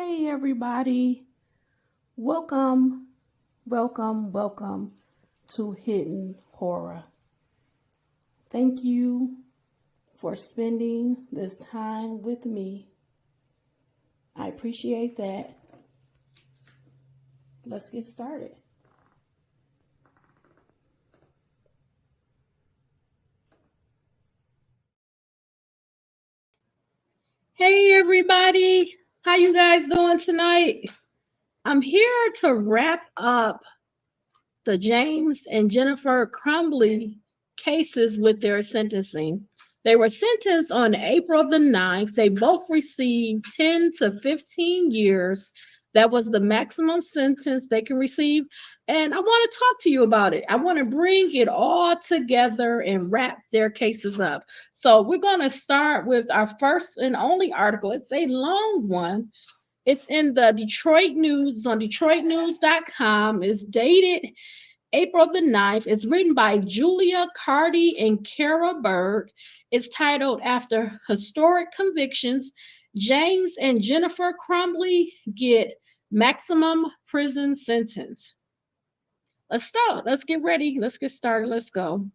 Hey everybody, welcome, welcome to Hidden Horror. Thank you for spending this time with me. I appreciate that. Let's get started. Hey everybody, how you guys doing tonight? I'm here to wrap up the James and Jennifer Crumbley cases with their sentencing. They were sentenced on April the 9th. They both received 10 to 15 years. That was the maximum sentence they can receive. And I want to talk to you about it. I want to bring it all together and wrap their cases up. So we're going to start with our first and only article. It's a long one. It's in the Detroit News. It's on DetroitNews.com. It's dated April the 9th. It's written by Julia Carty and Kara Bird. It's titled After Historic Convictions, James and Jennifer Crumbley Get Maximum Prison Sentence. Let's start. Let's get ready. Let's get started. Let's go.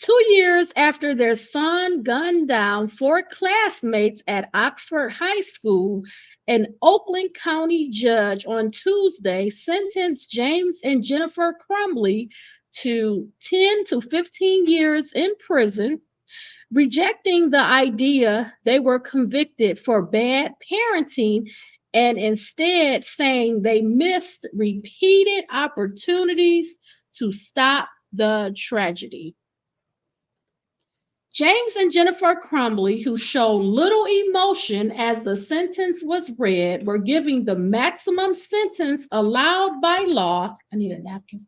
2 years after their son gunned down 4 classmates at Oxford High School, an Oakland County judge on Tuesday sentenced James and Jennifer Crumbley to 10 to 15 years in prison, rejecting the idea they were convicted for bad parenting and instead saying they missed repeated opportunities to stop the tragedy. James and Jennifer Crumbley, who showed little emotion as the sentence was read, were given the maximum sentence allowed by law. I need a napkin.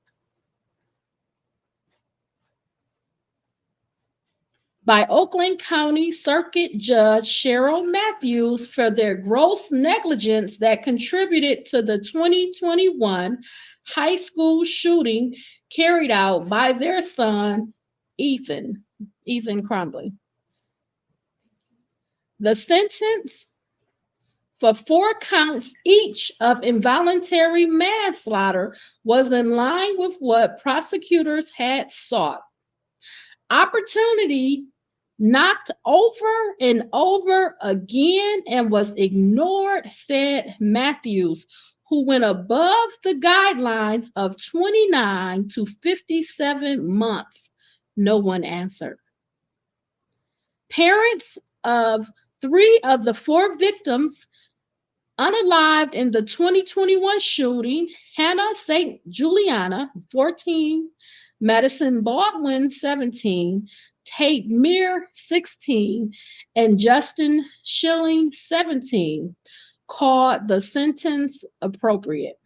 By Oakland County Circuit Judge Cheryl Matthews for their gross negligence that contributed to the 2021 high school shooting carried out by their son, Ethan Crumbley. The sentence for 4 counts each of involuntary manslaughter was in line with what prosecutors had sought. Opportunity knocked over and over again and was ignored, said Matthews, who went above the guidelines of 29 to 57 months. No one answered. Parents of 3 of the 4 victims unalived in the 2021 shooting, Hannah St. Juliana, 14, Madison Baldwin, 17, Tate Meir, 16, and Justin Schilling, 17, called the sentence appropriate.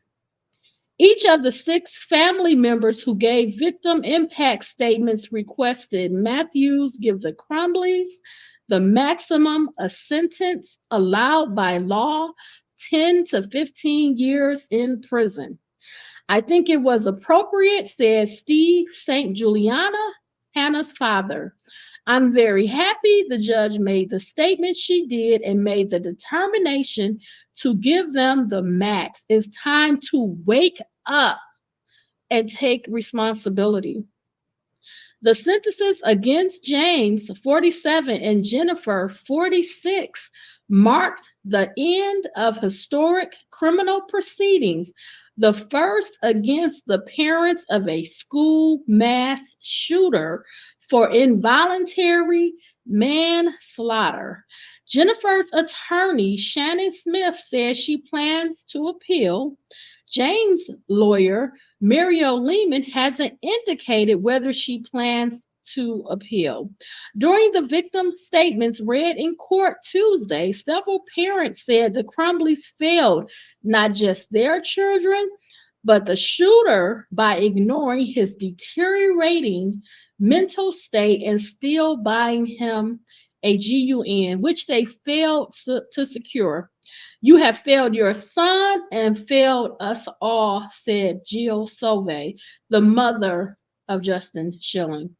Each of the 6 family members who gave victim impact statements requested Matthews give the Crumbleys the maximum a sentence allowed by law, 10 to 15 years in prison. I think it was appropriate, said Steve St. Juliana, Hannah's father. I'm very happy the judge made the statement she did and made the determination to give them the max. It's time to wake up and take responsibility. The sentences against James, 47, and Jennifer, 46, marked the end of historic criminal proceedings, the first against the parents of a school mass shooter for involuntary manslaughter. Jennifer's attorney, Shannon Smith, says she plans to appeal. James' lawyer, Mario Lehman, hasn't indicated whether she plans to appeal. During the victim statements read in court Tuesday, several parents said the Crumbleys failed not just their children, but the shooter by ignoring his deteriorating mental state and still buying him a GUN, which they failed to secure. You have failed your son and failed us all, said Jill Sove, the mother of Justin Schilling.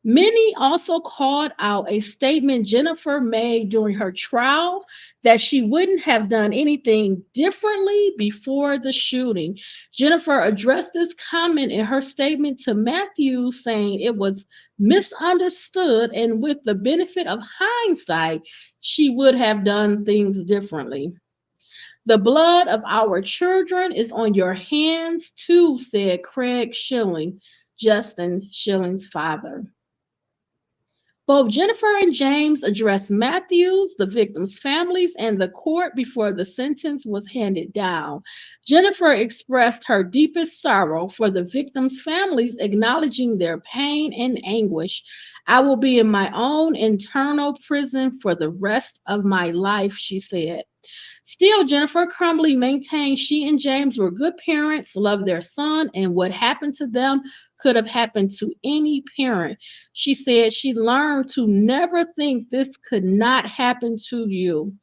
Many also called out a statement Jennifer made during her trial that she wouldn't have done anything differently before the shooting. Jennifer addressed this comment in her statement to Matthews, saying it was misunderstood and with the benefit of hindsight, she would have done things differently. The blood of our children is on your hands too, said Craig Schilling, Justin Schilling's father. Both Jennifer and James addressed Matthews, the victims' families, and the court before the sentence was handed down. Jennifer expressed her deepest sorrow for the victims' families, acknowledging their pain and anguish. I will be in my own internal prison for the rest of my life, she said. Still, Jennifer Crumbley maintained she and James were good parents, loved their son, and what happened to them could have happened to any parent. She said she learned to never think this could not happen to you.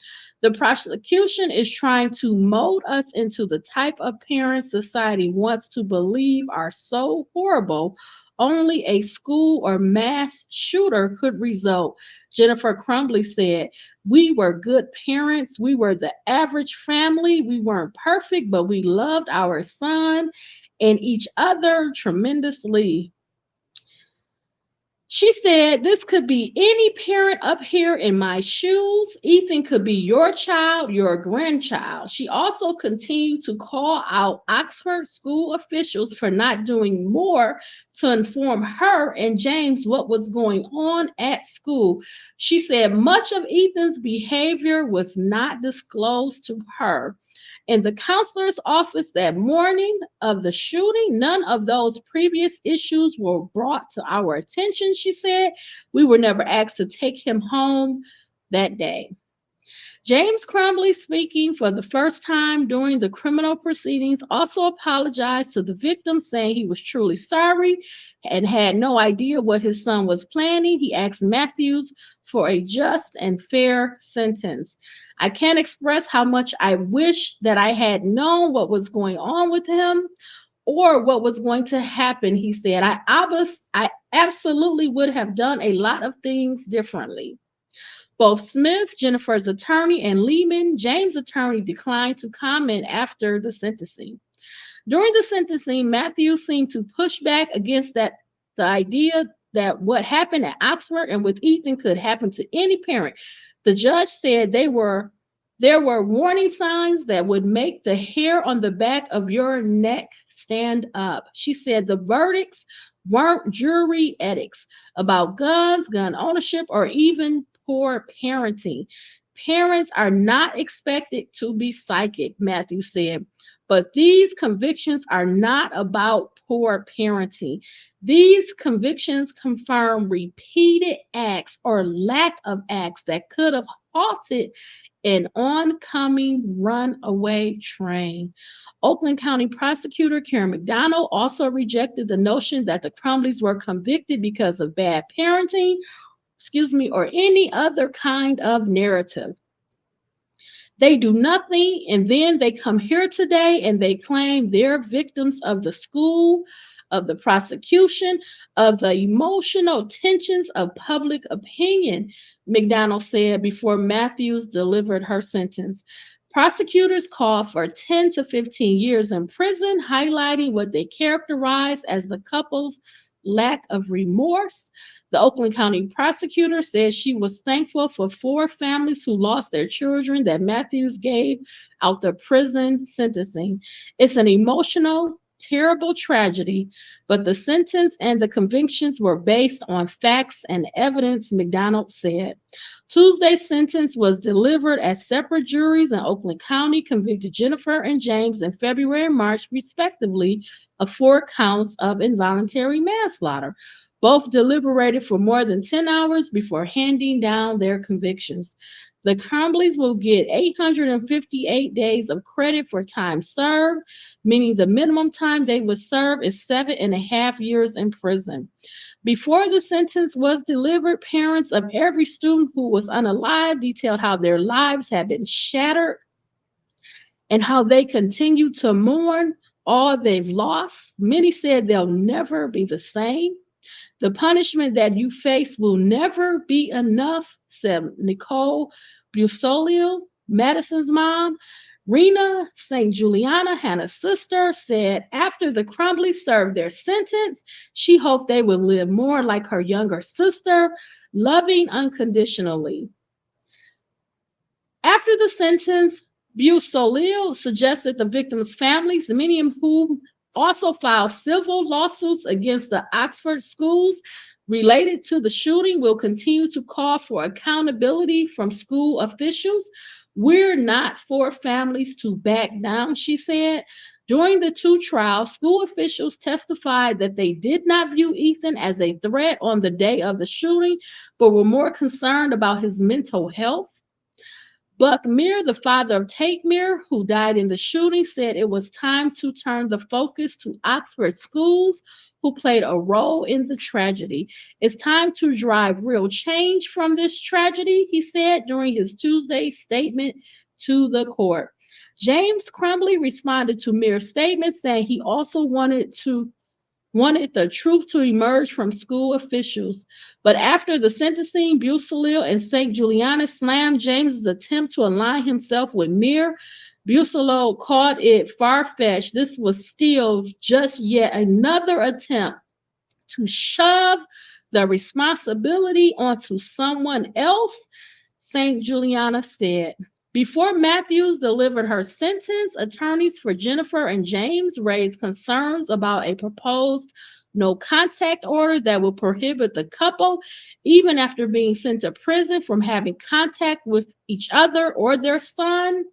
The prosecution is trying to mold us into the type of parents society wants to believe are so horrible. Only a school or mass shooter could result, Jennifer Crumbley said. We were good parents. We were the average family. We weren't perfect, but we loved our son and each other tremendously. She said, this could be any parent up here in my shoes. Ethan could be your child, your grandchild. She also continued to call out Oxford school officials for not doing more to inform her and James what was going on at school. She said much of Ethan's behavior was not disclosed to her. In the counselor's office that morning of the shooting, none of those previous issues were brought to our attention, she said. We were never asked to take him home that day. James Crumbley, speaking for the first time during the criminal proceedings, also apologized to the victim, saying he was truly sorry and had no idea what his son was planning. He asked Matthews for a just and fair sentence. I can't express how much I wish that I had known what was going on with him or what was going to happen, he said. I absolutely would have done a lot of things differently. Both Smith, Jennifer's attorney, and Lehman, James' attorney, declined to comment after the sentencing. During the sentencing, Matthews seemed to push back against the idea that what happened at Oxford and with Ethan could happen to any parent. The judge said there were warning signs that would make the hair on the back of your neck stand up. She said the verdicts weren't jury edicts about guns, gun ownership, or even poor parenting. Parents are not expected to be psychic, Matthews said. But these convictions are not about poor parenting. These convictions confirm repeated acts or lack of acts that could have halted an oncoming runaway train. Oakland County Prosecutor Karen McDonald also rejected the notion that the Crumbleys were convicted because of bad parenting, or any other kind of narrative. They do nothing, and then they come here today and they claim they're victims of the school, of the prosecution, of the emotional tensions of public opinion, McDonald said before Matthews delivered her sentence. Prosecutors called for 10 to 15 years in prison, highlighting what they characterized as the couple's lack of remorse. The Oakland County prosecutor said she was thankful for 4 families who lost their children that Matthews gave out the prison sentencing. It's an emotional, terrible tragedy, but the sentence and the convictions were based on facts and evidence, McDonald said. Tuesday's sentence was delivered as separate juries in Oakland County convicted Jennifer and James in February and March, respectively, of 4 counts of involuntary manslaughter. Both deliberated for more than 10 hours before handing down their convictions. The Crumbleys will get 858 days of credit for time served, meaning the minimum time they would serve is 7.5 years in prison. Before the sentence was delivered, parents of every student who was unalive detailed how their lives had been shattered and how they continue to mourn all they've lost. Many said they'll never be the same. The punishment that you face will never be enough, said Nicole Busolio, Madison's mom. Rena St. Juliana, Hannah's sister, said after the Crumbleys served their sentence, she hoped they would live more like her younger sister, loving unconditionally. After the sentence, Busolil suggested the victims' families, many of whom also filed civil lawsuits against the Oxford schools related to the shooting, will continue to call for accountability from school officials. We're not for families to back down, she said. During the two trials, school officials testified that they did not view Ethan as a threat on the day of the shooting, but were more concerned about his mental health. Buck Meir, the father of Tate Meir, who died in the shooting, said it was time to turn the focus to Oxford schools, who played a role in the tragedy. It's time to drive real change from this tragedy, he said during his Tuesday statement to the court. James Crumbley responded to Meir's statement, saying he also wanted the truth to emerge from school officials. But after the sentencing, Busalil and St. Juliana slammed James's attempt to align himself with Mir. Busalil called it far-fetched. This was still just yet another attempt to shove the responsibility onto someone else, St. Juliana said. Before Matthews delivered her sentence, attorneys for Jennifer and James raised concerns about a proposed no contact order that will prohibit the couple, even after being sent to prison, from having contact with each other or their son.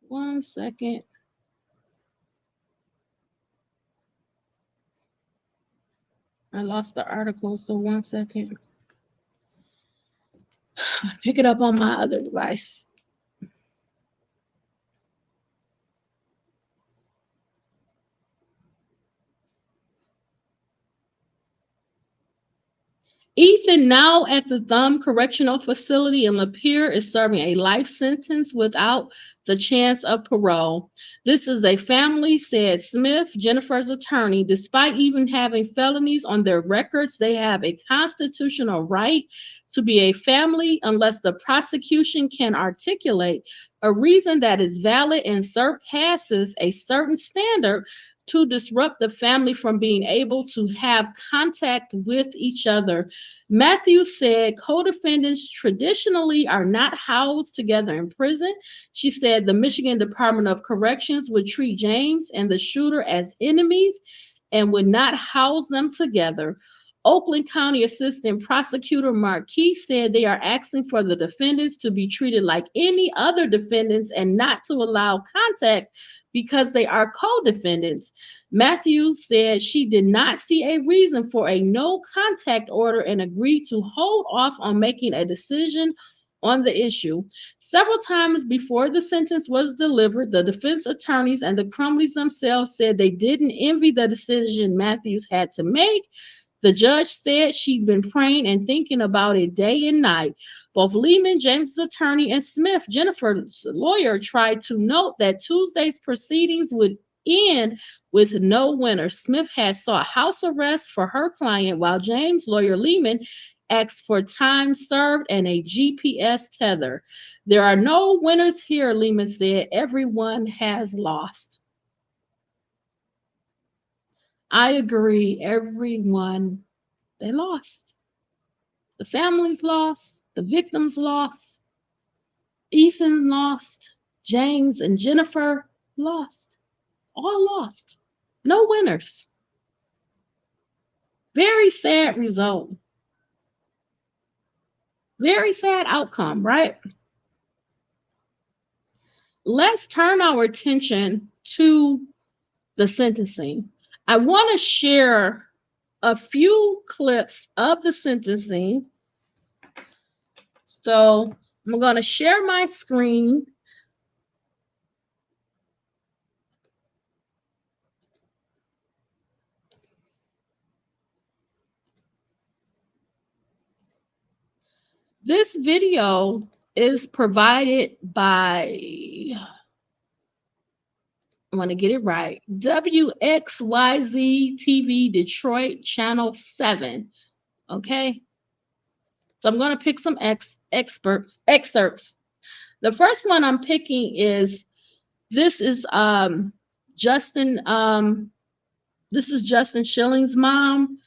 One second. I lost the article, so one second. Pick it up on my other device. Ethan, now at the Thumb Correctional Facility in Lapeer, is serving a life sentence without the chance of parole. This is a family, said Smith, Jennifer's attorney. Despite even having felonies on their records, they have a constitutional right to be a family unless the prosecution can articulate a reason that is valid and surpasses a certain standard to disrupt the family from being able to have contact with each other. Matthews said co-defendants traditionally are not housed together in prison. She said the Michigan Department of Corrections would treat James and the shooter as enemies and would not house them together. Oakland County Assistant Prosecutor Mark Key said they are asking for the defendants to be treated like any other defendants and not to allow contact because they are co-defendants. Matthews said she did not see a reason for a no contact order and agreed to hold off on making a decision on the issue. Several times before the sentence was delivered, the defense attorneys and the Crumbleys themselves said they didn't envy the decision Matthews had to make. The judge said she'd been praying and thinking about it day and night. Both Lehman, James's attorney, and Smith, Jennifer's lawyer, tried to note that Tuesday's proceedings would end with no winner. Smith had sought house arrest for her client, while James' lawyer Lehman asked for time served and a GPS tether. There are no winners here, Lehman said. Everyone has lost. I agree. Everyone, they lost. The families lost. The victims lost. Ethan lost. James and Jennifer lost. All lost. No winners. Very sad result. Very sad outcome, right? Let's turn our attention to the sentencing. I want to share a few clips of the sentencing. So I'm going to share my screen. This video is provided by, I want to get it right, WXYZ TV Detroit Channel 7. Okay. So I'm going to pick some excerpts. The first one I'm picking is Justin this is Justin Schilling's mom.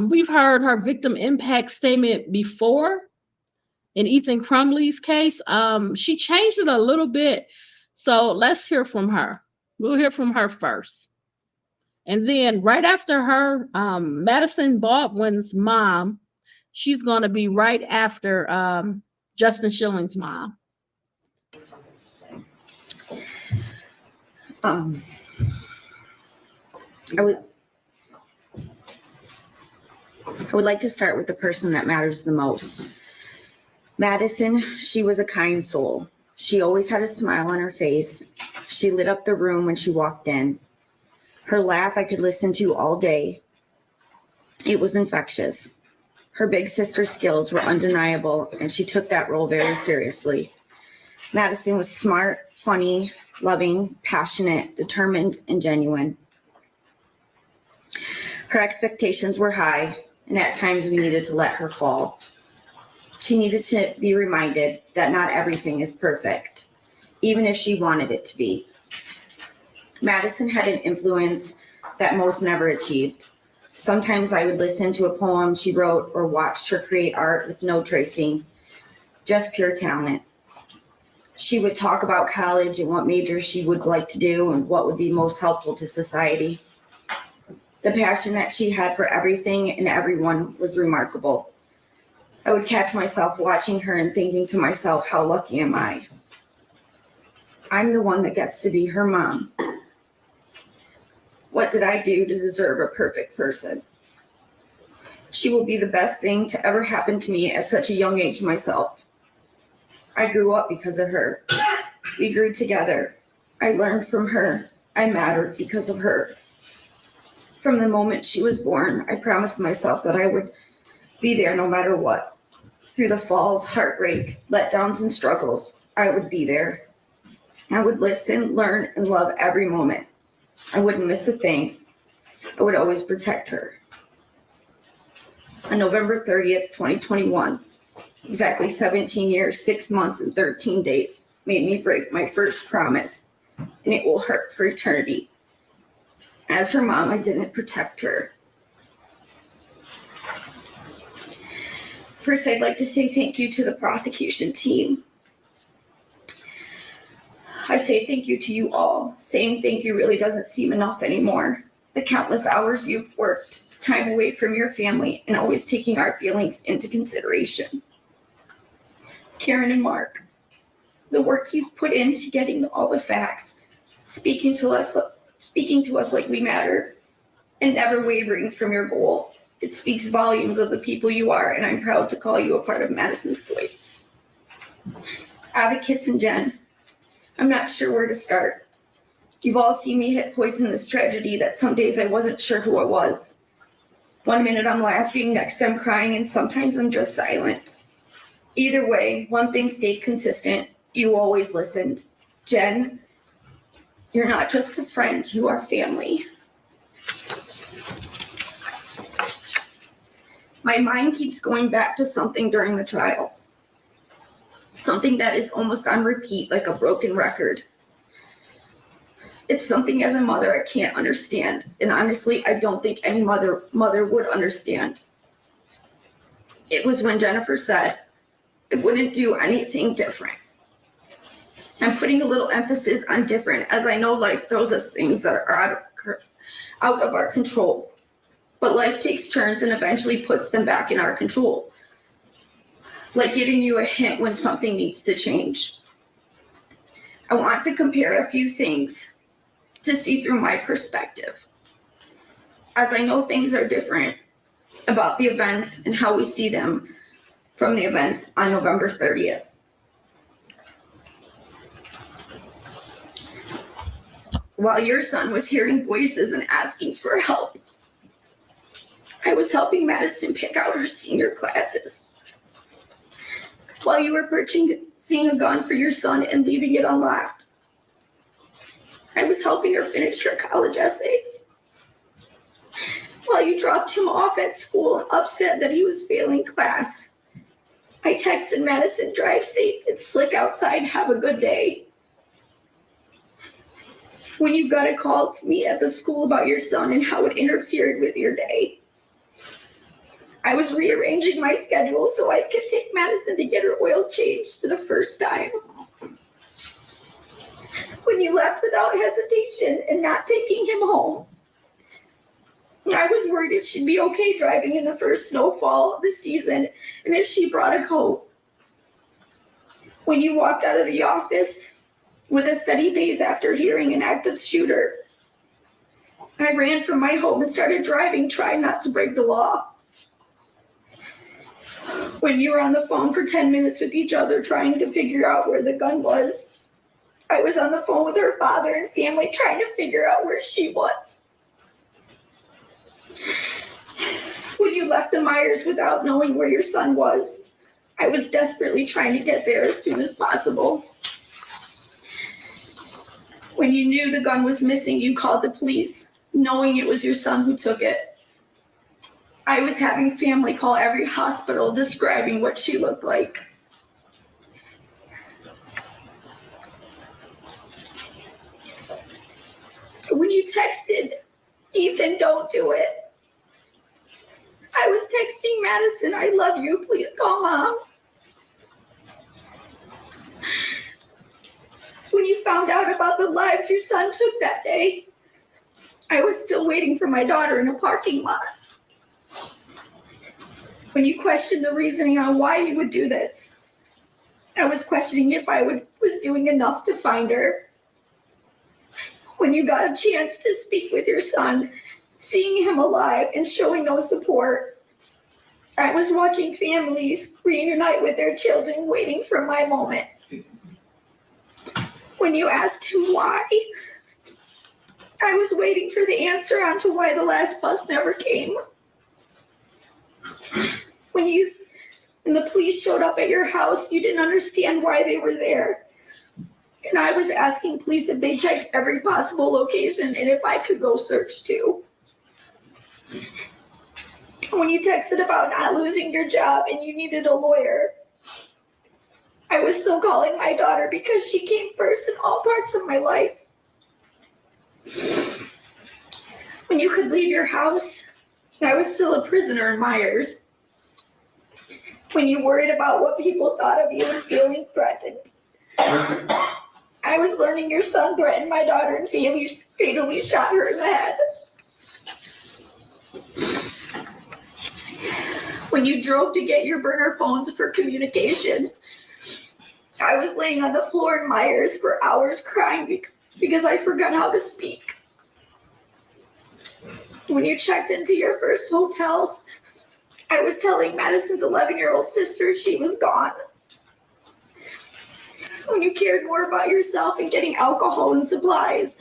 We've heard her victim impact statement before in Ethan Crumbley's case. She changed it a little bit. So let's hear from her. We'll hear from her first. And then right after her, Madison Baldwin's mom, she's going to be right after Justin Schilling's mom. I would like to start with the person that matters the most. Madison, she was a kind soul. She always had a smile on her face. She lit up the room when she walked in. Her laugh I could listen to all day. It was infectious. Her big sister skills were undeniable, and she took that role very seriously. Madison was smart, funny, loving, passionate, determined, and genuine. Her expectations were high, and at times we needed to let her fall. She needed to be reminded that not everything is perfect, even if she wanted it to be. Madison had an influence that most never achieved. Sometimes I would listen to a poem she wrote or watched her create art with no tracing, just pure talent. She would talk about college and what majors she would like to do and what would be most helpful to society. The passion that she had for everything and everyone was remarkable. I would catch myself watching her and thinking to myself, how lucky am I? I'm the one that gets to be her mom. What did I do to deserve a perfect person? She will be the best thing to ever happen to me at such a young age myself. I grew up because of her. We grew together. I learned from her. I mattered because of her. From the moment she was born, I promised myself that I would be there no matter what. Through the falls, heartbreak, letdowns, and struggles, I would be there. I would listen, learn, and love every moment. I wouldn't miss a thing. I would always protect her. On November 30th, 2021, exactly 17 years, 6 months, and 13 days made me break my first promise, and it will hurt for eternity. As her mom, I didn't protect her. First, I'd like to say thank you to the prosecution team. I say thank you to you all. Saying thank you really doesn't seem enough anymore. The countless hours you've worked, time away from your family, and always taking our feelings into consideration. Karen and Mark, the work you've put into getting all the facts, speaking to us like we matter, and never wavering from your goal. It speaks volumes of the people you are, and I'm proud to call you a part of Madison's voice. Advocates and Jen, I'm not sure where to start. You've all seen me hit points in this tragedy that some days I wasn't sure who I was. One minute I'm laughing, next I'm crying, and sometimes I'm just silent. Either way, one thing stayed consistent. You always listened. Jen, you're not just a friend, you are family. My mind keeps going back to something during the trials. Something that is almost on repeat, like a broken record. It's something as a mother I can't understand, and honestly, I don't think any mother would understand. It was when Jennifer said, I wouldn't do anything different. I'm putting a little emphasis on different, as I know life throws us things that are out of our control. But life takes turns and eventually puts them back in our control. Like giving you a hint when something needs to change. I want to compare a few things to see through my perspective. As I know things are different about the events and how we see them from the events on November 30th. While your son was hearing voices and asking for help, I was helping Madison pick out her senior classes. while you were purchasing a gun for your son and leaving it unlocked. I was helping her finish her college essays while you dropped him off at school, upset that he was failing class. I texted Madison, drive safe, it's slick outside, have a good day. When you got a call to me at the school about your son and how it interfered with your day, I was rearranging my schedule so I could take Madison to get her oil changed for the first time. When you left without hesitation and not taking him home, I was worried if she'd be okay driving in the first snowfall of the season and if she brought a coat. When you walked out of the office with a steady pace after hearing an active shooter, I ran from my home and started driving, trying not to break the law. When you were on the phone for 10 minutes with each other trying to figure out where the gun was, I was on the phone with her father and family trying to figure out where she was. When you left the Myers without knowing where your son was, I was desperately trying to get there as soon as possible. When you knew the gun was missing, you called the police, knowing it was your son who took it. I was having family call every hospital describing what she looked like. When you texted, Ethan, don't do it, I was texting Madison, I love you, please call Mom. When you found out about the lives your son took that day, I was still waiting for my daughter in a parking lot. When you questioned the reasoning on why you would do this, I was questioning if I was doing enough to find her. When you got a chance to speak with your son, seeing him alive and showing no support, I was watching families reunite with their children, waiting for my moment. When you asked him why, I was waiting for the answer onto why the last bus never came. When the police showed up at your house, you didn't understand why they were there. And I was asking police if they checked every possible location and if I could go search too. When you texted about not losing your job and you needed a lawyer, I was still calling my daughter because she came first in all parts of my life. When you could leave your house, I was still a prisoner in Myers. When you worried about what people thought of you and feeling threatened, I was learning your son threatened my daughter and fatally shot her in the head. When you drove to get your burner phones for communication, I was laying on the floor in Myers for hours crying because I forgot how to speak. When you checked into your first hotel, I was telling Madison's 11-year-old sister she was gone. When you cared more about yourself and getting alcohol and supplies,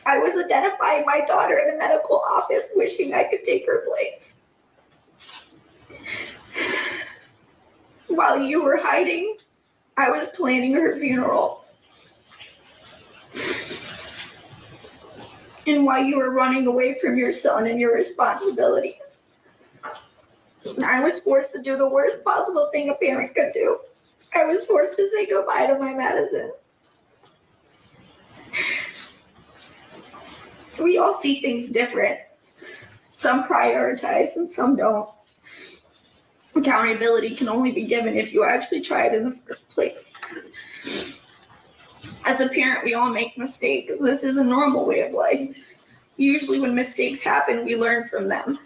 I was identifying my daughter in a medical office, wishing I could take her place. While you were hiding, I was planning her funeral. And while you were running away from your son and your responsibilities, I was forced to do the worst possible thing a parent could do. I was forced to say goodbye to my Madison. We all see things different. Some prioritize and some don't. Accountability can only be given if you actually try it in the first place. As a parent, we all make mistakes. This is a normal way of life. Usually when mistakes happen, we learn from them.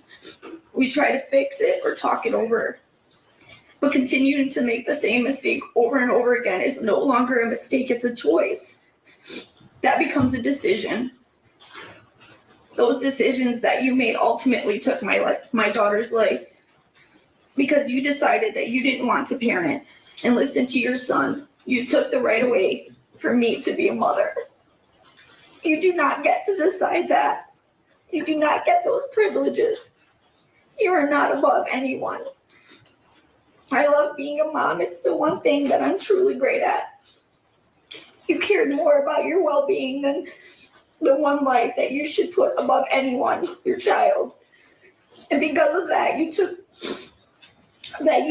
We try to fix it or talk it over. But continuing to make the same mistake over and over again is no longer a mistake, it's a choice. That becomes a decision. Those decisions that you made ultimately took my daughter's life. Because you decided that you didn't want to parent and listen to your son. You took the right away for me to be a mother. You do not get to decide that. You do not get those privileges. You are not above anyone. I love being a mom. It's the one thing that I'm truly great at. You cared more about your well-being than the one life that you should put above anyone, your child. And because of that, you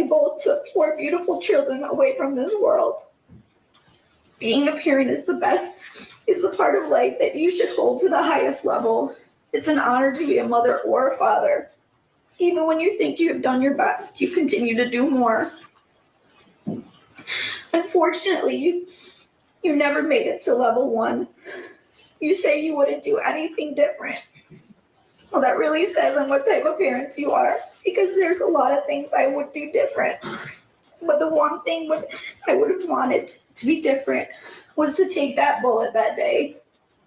both took 4 beautiful children away from this world. Being a parent is the part of life that you should hold to the highest level. It's an honor to be a mother or a father. Even when you think you have done your best, you continue to do more. Unfortunately, you never made it to level 1. You say you wouldn't do anything different. Well, that really says on what type of parents you are, because there's a lot of things I would do different. But the one thing I would have wanted to be different was to take that bullet that day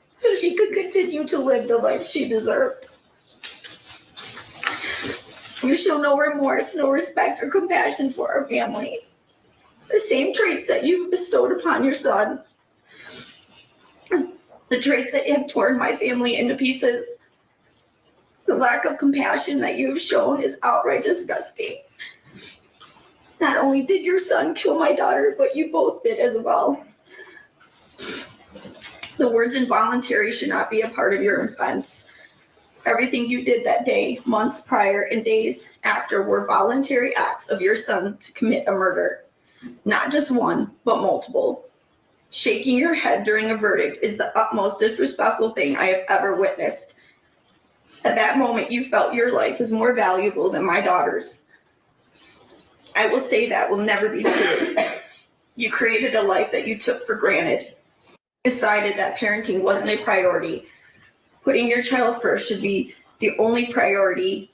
so she could continue to live the life she deserved. You show no remorse, no respect or compassion for our family. The same traits that you've bestowed upon your son, the traits that have torn my family into pieces. The lack of compassion that you have shown is outright disgusting. Not only did your son kill my daughter, but you both did as well. The words involuntary should not be a part of your offense. Everything you did that day, months prior, and days after were voluntary acts of your son to commit a murder. Not just one, but multiple. Shaking your head during a verdict is the utmost disrespectful thing I have ever witnessed. At that moment, you felt your life is more valuable than my daughter's. I will say that will never be true. You created a life that you took for granted. Decided that parenting wasn't a priority. Putting your child first should be the only priority.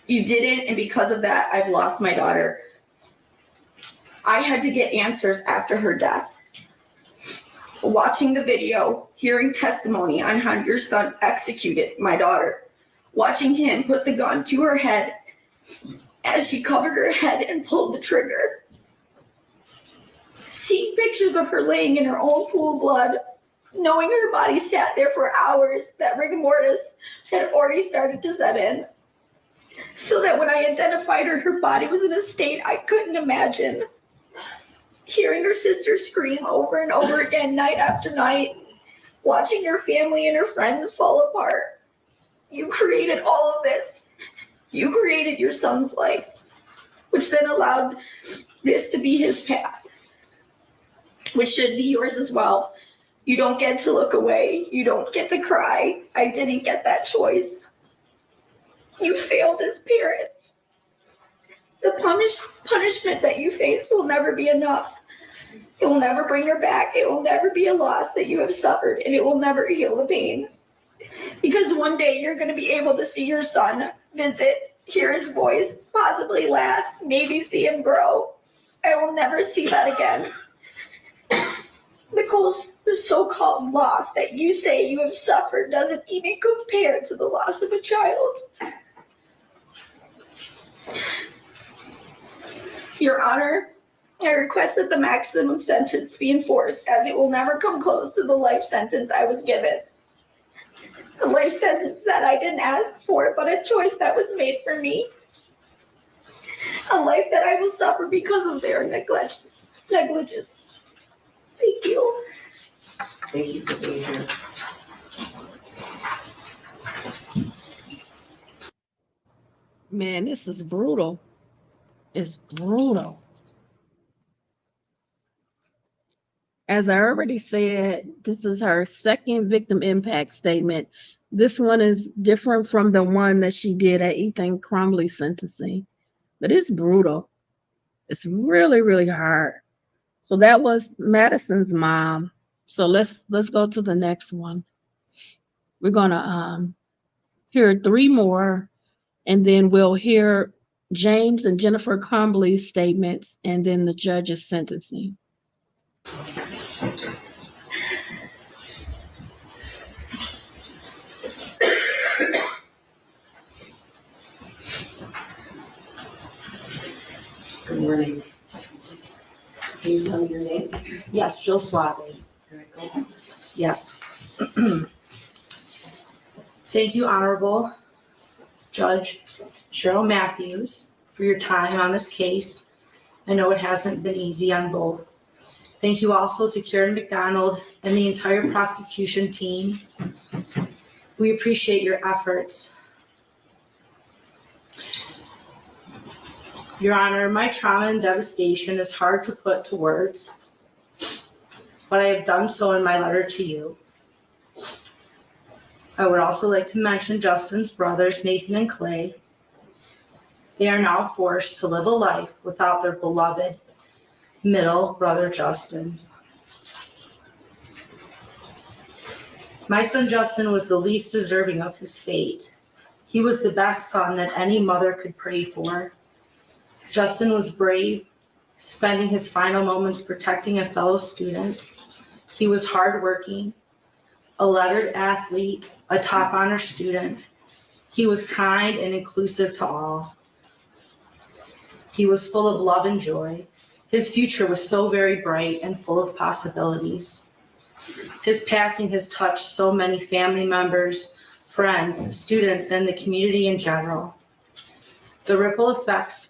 You didn't, and because of that, I've lost my daughter. I had to get answers after her death. Watching the video, hearing testimony on how your son executed my daughter, watching him put the gun to her head as she covered her head and pulled the trigger. Seeing pictures of her laying in her own pool of blood, knowing her body sat there for hours, that rigor mortis had already started to set in. So that when I identified her, her body was in a state I couldn't imagine. Hearing her sister scream over and over again night after night, watching her family and her friends fall apart. You created all of this. You created your son's life, which then allowed this to be his path, which should be yours as well. You don't get to look away. You don't get to cry. I didn't get that choice. You failed as parents. The punishment that you face will never be enough. It will never bring her back. It will never be a loss that you have suffered, and it will never heal the pain. Because one day you're going to be able to see your son, visit, hear his voice, possibly laugh, maybe see him grow. I will never see that again. The so-called loss that you say you have suffered doesn't even compare to the loss of a child. Your Honor, I request that the maximum sentence be enforced, as it will never come close to the life sentence I was given. A life sentence that I didn't ask for, but a choice that was made for me. A life that I will suffer because of their negligence. Thank you. Thank you for being here. Man, this is brutal. It's brutal. As I already said, this is her second victim impact statement. This one is different from the one that she did at Ethan Crumbley's sentencing, but it's brutal. It's really, really hard. So that was Madison's mom. So let's go to the next one. We're gonna hear 3 more, and then we'll hear James and Jennifer Crumbley's statements, and then the judge's sentencing. Good morning. Can you tell me your name? Yes, Jill Suave. All right, go ahead. Yes. Thank you, Honorable Judge Cheryl Matthews, for your time on this case. I know it hasn't been easy on both. Thank you also to Karen McDonald and the entire prosecution team. We appreciate your efforts. Your Honor, my trauma and devastation is hard to put to words, but I have done so in my letter to you. I would also like to mention Justin's brothers, Nathan and Clay. They are now forced to live a life without their beloved middle brother, Justin. My son Justin was the least deserving of his fate. He was the best son that any mother could pray for. Justin was brave, spending his final moments protecting a fellow student. He was hardworking, a lettered athlete, a top honor student. He was kind and inclusive to all. He was full of love and joy. His future was so very bright and full of possibilities. His passing has touched so many family members, friends, students, and the community in general. The ripple effects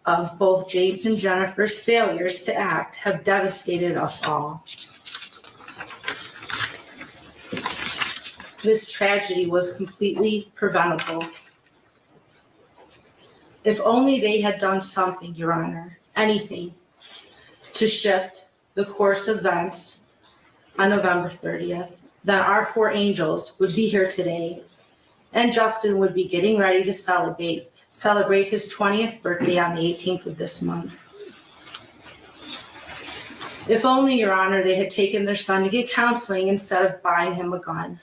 of both James and Jennifer's failures to act have devastated us all. This tragedy was completely preventable. If only they had done something, Your Honor, anything, to shift the course of events on November 30th, then our four angels would be here today, and Justin would be getting ready to celebrate his 20th birthday on the 18th of this month. If only, Your Honor, they had taken their son to get counseling instead of buying him a gun.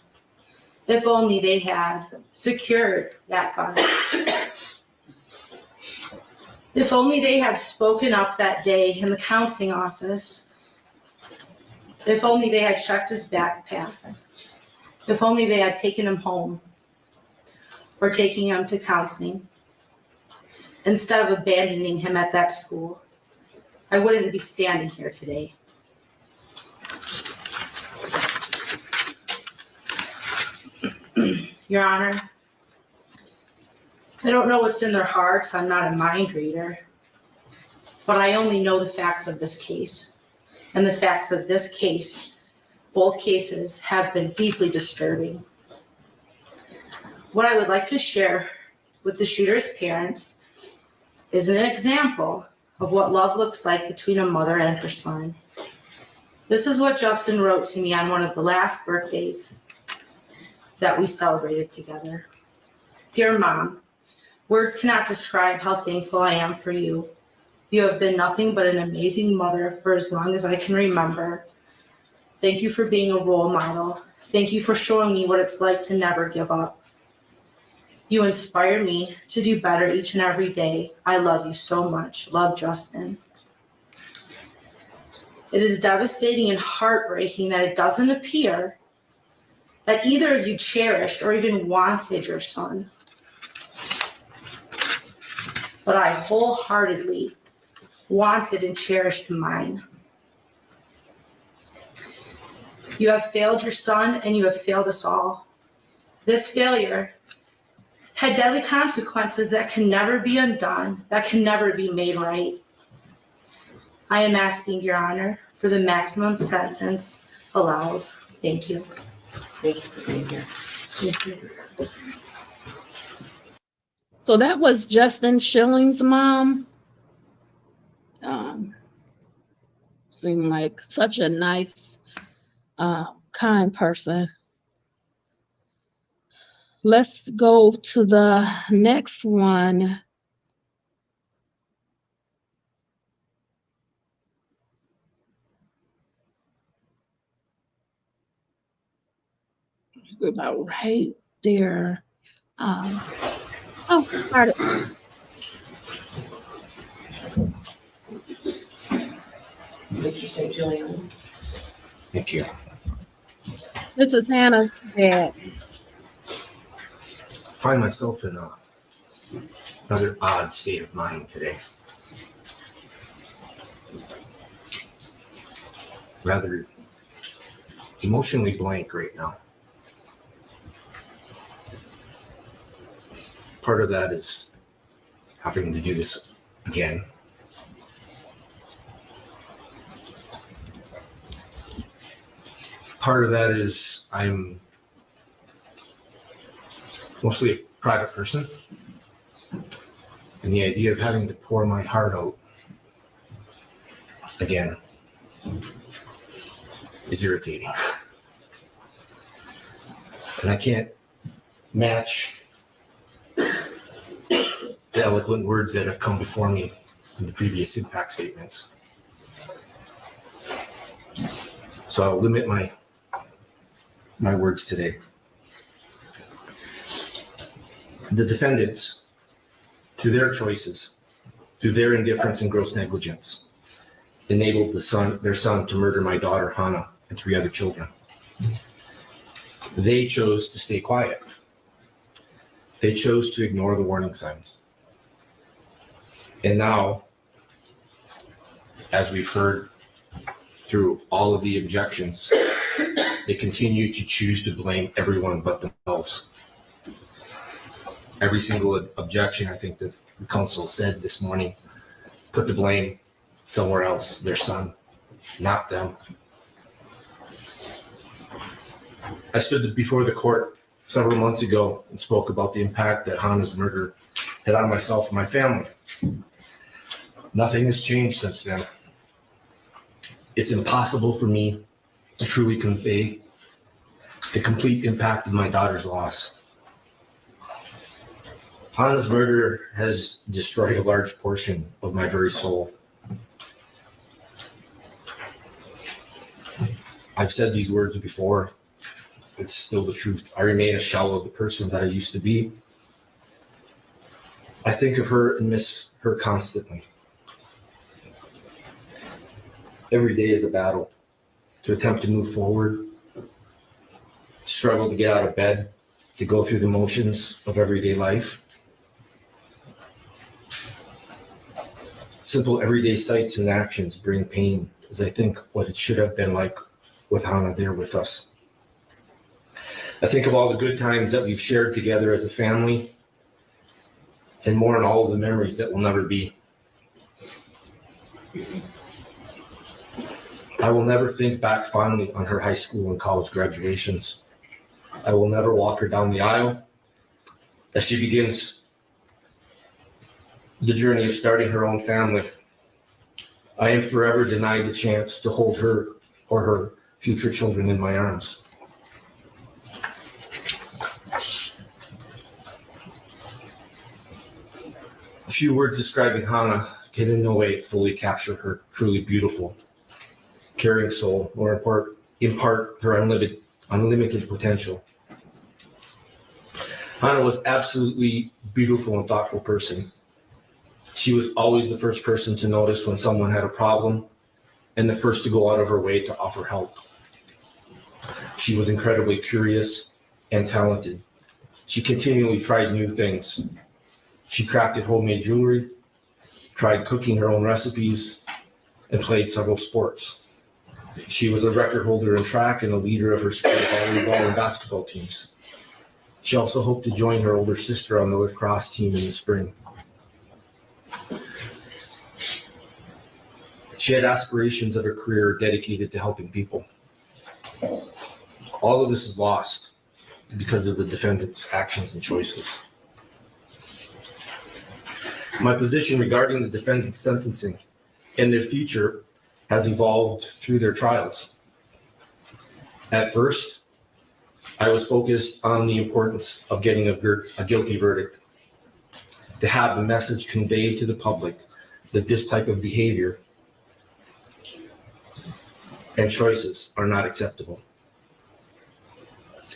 If only they had secured that gun. If only they had spoken up that day in the counseling office. If only they had checked his backpack. If only they had taken him home or taking him to counseling instead of abandoning him at that school, I wouldn't be standing here today. Your Honor, I don't know what's in their hearts. I'm not a mind reader, but I only know the facts of this case. And the facts of this case, both cases, have been deeply disturbing. What I would like to share with the shooter's parents is an example of what love looks like between a mother and her son. This is what Justin wrote to me on one of the last birthdays that we celebrated together. Dear Mom, words cannot describe how thankful I am for you. You have been nothing but an amazing mother for as long as I can remember. Thank you for being a role model. Thank you for showing me what it's like to never give up. You inspire me to do better each and every day. I love you so much. Love, Justin. It is devastating and heartbreaking that it doesn't appear that either of you cherished or even wanted your son. But I wholeheartedly wanted and cherished mine. You have failed your son and you have failed us all. This failure had deadly consequences that can never be undone, that can never be made right. I am asking, Your Honor, for the maximum sentence allowed. Thank you. Thank you for being here. Thank you. So that was Justin Schilling's mom. Seemed like such a nice, kind person. Let's go to the next one. About right there. Pardon. Mr. St. Julian. Thank you. This is Hannah's dad. I find myself in another odd state of mind today. Rather emotionally blank right now. Part of that is having to do this again. Part of that is I'm mostly a private person, and the idea of having to pour my heart out again is irritating. And I can't match the eloquent words that have come before me in the previous impact statements. So I'll limit my words today. The defendants, through their choices, through their indifference and gross negligence, enabled their son to murder my daughter, Hannah, and 3 other children. They chose to stay quiet. They chose to ignore the warning signs. And now, as we've heard through all of the objections, they continue to choose to blame everyone but themselves. Every single objection, I think, that the council said this morning, put the blame somewhere else, their son, not them. I stood before the court several months ago and spoke about the impact that Hannah's murder had on myself and my family. Nothing has changed since then. It's impossible for me to truly convey the complete impact of my daughter's loss. Hannah's murder has destroyed a large portion of my very soul. I've said these words before. It's still the truth. I remain a shell of the person that I used to be. I think of her and miss her constantly. Every day is a battle to attempt to move forward, struggle to get out of bed, to go through the motions of everyday life. Simple everyday sights and actions bring pain, as I think what it should have been like with Hannah there with us. I think of all the good times that we've shared together as a family, and more on all of the memories that will never be. I will never think back fondly on her high school and college graduations. I will never walk her down the aisle as she begins the journey of starting her own family. I am forever denied the chance to hold her or her future children in my arms. A few words describing Hannah can in no way fully capture her truly beautiful, caring soul, or impart her unlimited potential. Hannah was absolutely beautiful and thoughtful person. She was always the first person to notice when someone had a problem and the first to go out of her way to offer help. She was incredibly curious and talented. She continually tried new things. She crafted homemade jewelry, tried cooking her own recipes, and played several sports. She was a record holder in track and a leader of her school volleyball and basketball teams. She also hoped to join her older sister on the lacrosse team in the spring. She had aspirations of a career dedicated to helping people. All of this is lost because of the defendant's actions and choices. My position regarding the defendant's sentencing and their future has evolved through their trials. At first, I was focused on the importance of getting a guilty verdict, to have the message conveyed to the public that this type of behavior and choices are not acceptable.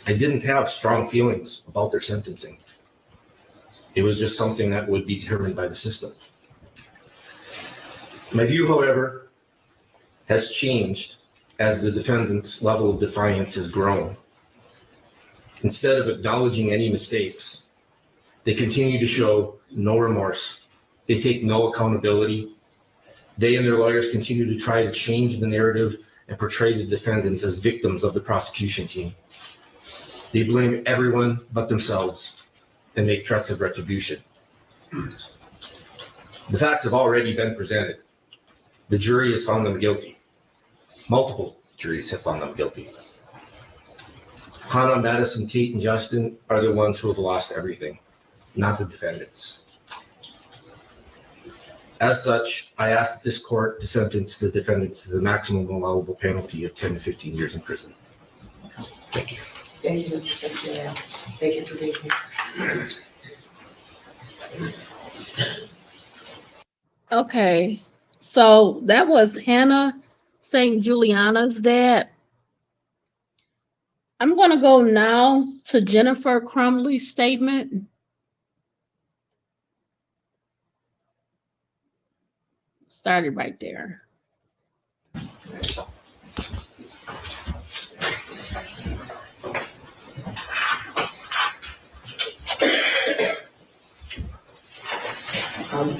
I didn't have strong feelings about their sentencing. It was just something that would be determined by the system. My view, however, has changed as the defendant's level of defiance has grown. Instead of acknowledging any mistakes, they continue to show no remorse. They take no accountability. They and their lawyers continue to try to change the narrative and portray the defendants as victims of the prosecution team. They blame everyone but themselves and make threats of retribution. The facts have already been presented. The jury has found them guilty. Multiple juries have found them guilty. Hannah, Madison, Kate, and Justin are the ones who have lost everything, not the defendants. As such, I ask this court to sentence the defendants to the maximum allowable penalty of 10 to 15 years in prison. Thank you. Thank you, Mr. Secretary. Thank you for being here. Okay, so that was Hannah St. Juliana's dad. I'm going to go now to Jennifer Crumbley's statement. Started right there.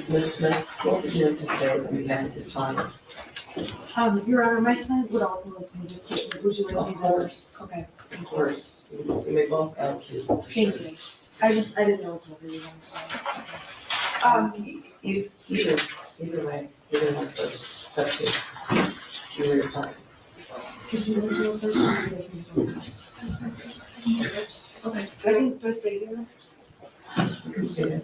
Ms. Smith, what would you like to say when we have the time? Your Honor, my client would also like to make a statement. Would you like me to? Of course. Okay, Of course. You may both allocate. thank you. I didn't know what you wanted to. Either way first. It's up to you. You were your time. Could you do it first? Or would you like me to go first? Okay, do I stay here? You can stay there.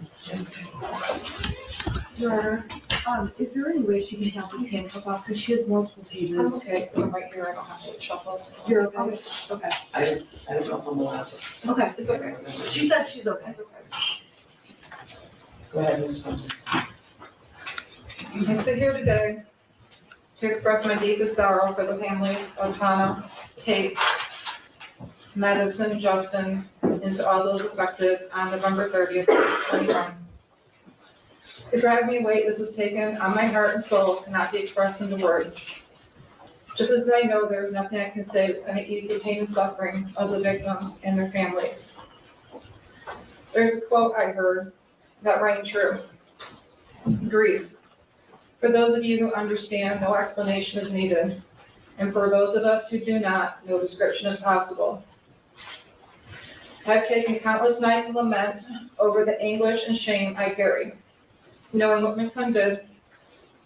Your Honor, is there any way she can have this handcuff off? Because she has multiple pages. Okay, I'm right here, I don't have to shuffle. You're okay? Okay. I don't know if I'm allowed to. Okay. It's okay. She said she's okay. Go ahead, Ms. Crumbley. I sit here today to express my deepest sorrow for the families of Hannah, Tate, Madison, Justin, and to all those affected on November 30th, 2021. The driving weight this has taken on my heart and soul cannot be expressed into words. Just as I know there's nothing I can say that's going to ease the pain and suffering of the victims and their families. There's a quote I heard that rang true. Grief. For those of you who understand, no explanation is needed. And for those of us who do not, no description is possible. I've taken countless nights of lament over the anguish and shame I carry, knowing what my son did,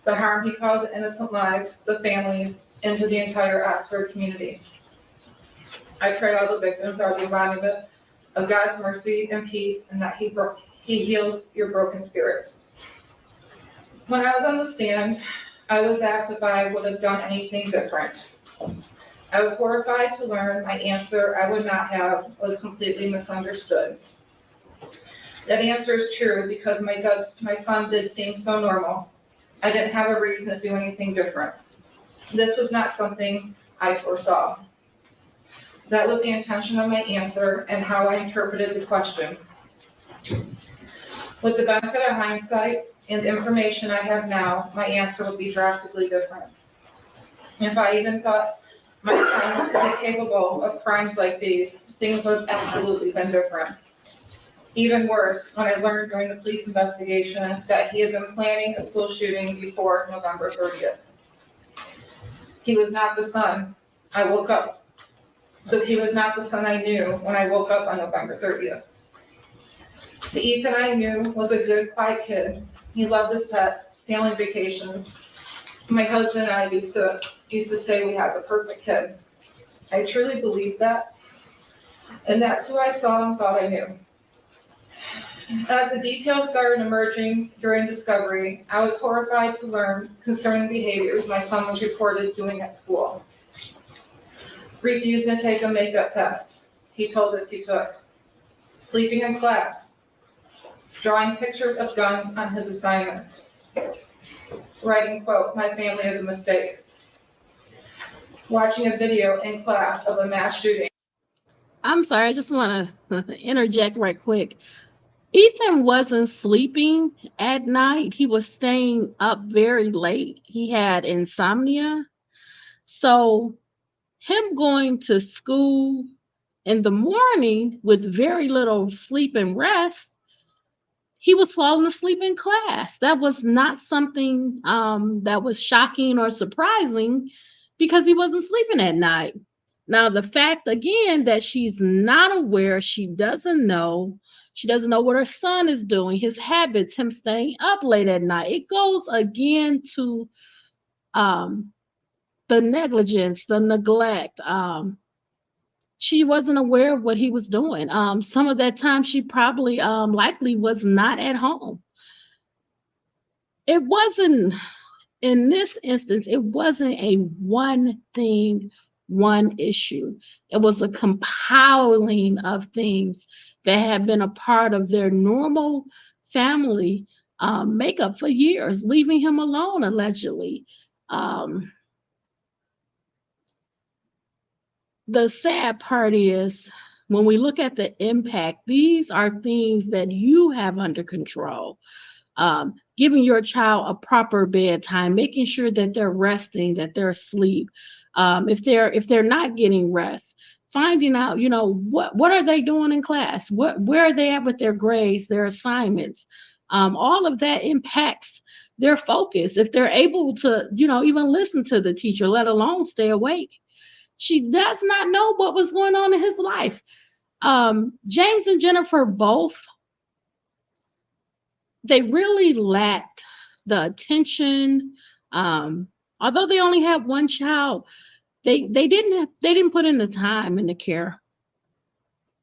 the harm he caused to innocent lives, the families, and to the entire Oxford community. I pray all the victims are the embodiment of God's mercy and peace, and that He heals your broken spirits. When I was on the stand, I was asked if I would have done anything different. I was horrified to learn my answer I would not have was completely misunderstood. That answer is true because my son did seem so normal. I didn't have a reason to do anything different. This was not something I foresaw. That was the intention of my answer and how I interpreted the question. With the benefit of hindsight and the information I have now, my answer would be drastically different. If I even thought my son would be capable of crimes like these, things would have absolutely been different. Even worse, when I learned during the police investigation that he had been planning a school shooting before November 30th. He was not the son I woke up. He was not the son I knew when I woke up on November 30th. The Ethan I knew was a good, quiet kid. He loved his pets, family vacations. My husband and I used to say we had the perfect kid. I truly believed that, and that's who I saw and thought I knew. As the details started emerging during discovery, I was horrified to learn concerning behaviors my son was reported doing at school. Refusing to take a makeup test, he told us he took. Sleeping in class. Drawing pictures of guns on his assignments. Writing, quote, "My family is a mistake." Watching a video in class of a mass shooting. I'm sorry, I just want to interject right quick. Ethan wasn't sleeping at night. He was staying up very late. He had insomnia. So him going to school in the morning with very little sleep and rest, he was falling asleep in class. That was not something that was shocking or surprising because he wasn't sleeping at night. Now, the fact again that she's not aware, she doesn't know what her son is doing, his habits, him staying up late at night. It goes again to um, the negligence, the neglect. She wasn't aware of what he was doing. Some of that time she probably likely was not at home. It wasn't in this instance, it wasn't a one thing, one issue. It was a compiling of things that had been a part of their normal family makeup for years, leaving him alone allegedly. The sad part is when we look at the impact, these are things that you have under control. Giving your child a proper bedtime, making sure that they're resting, that they're asleep. If they're not getting rest, finding out, what are they doing in class? Where are they at with their grades, their assignments? All of that impacts their focus. If they're able to, even listen to the teacher, let alone stay awake. She does not know what was going on in his life. James and Jennifer both, they really lacked the attention. Although they only had one child, they didn't put in the time and the care.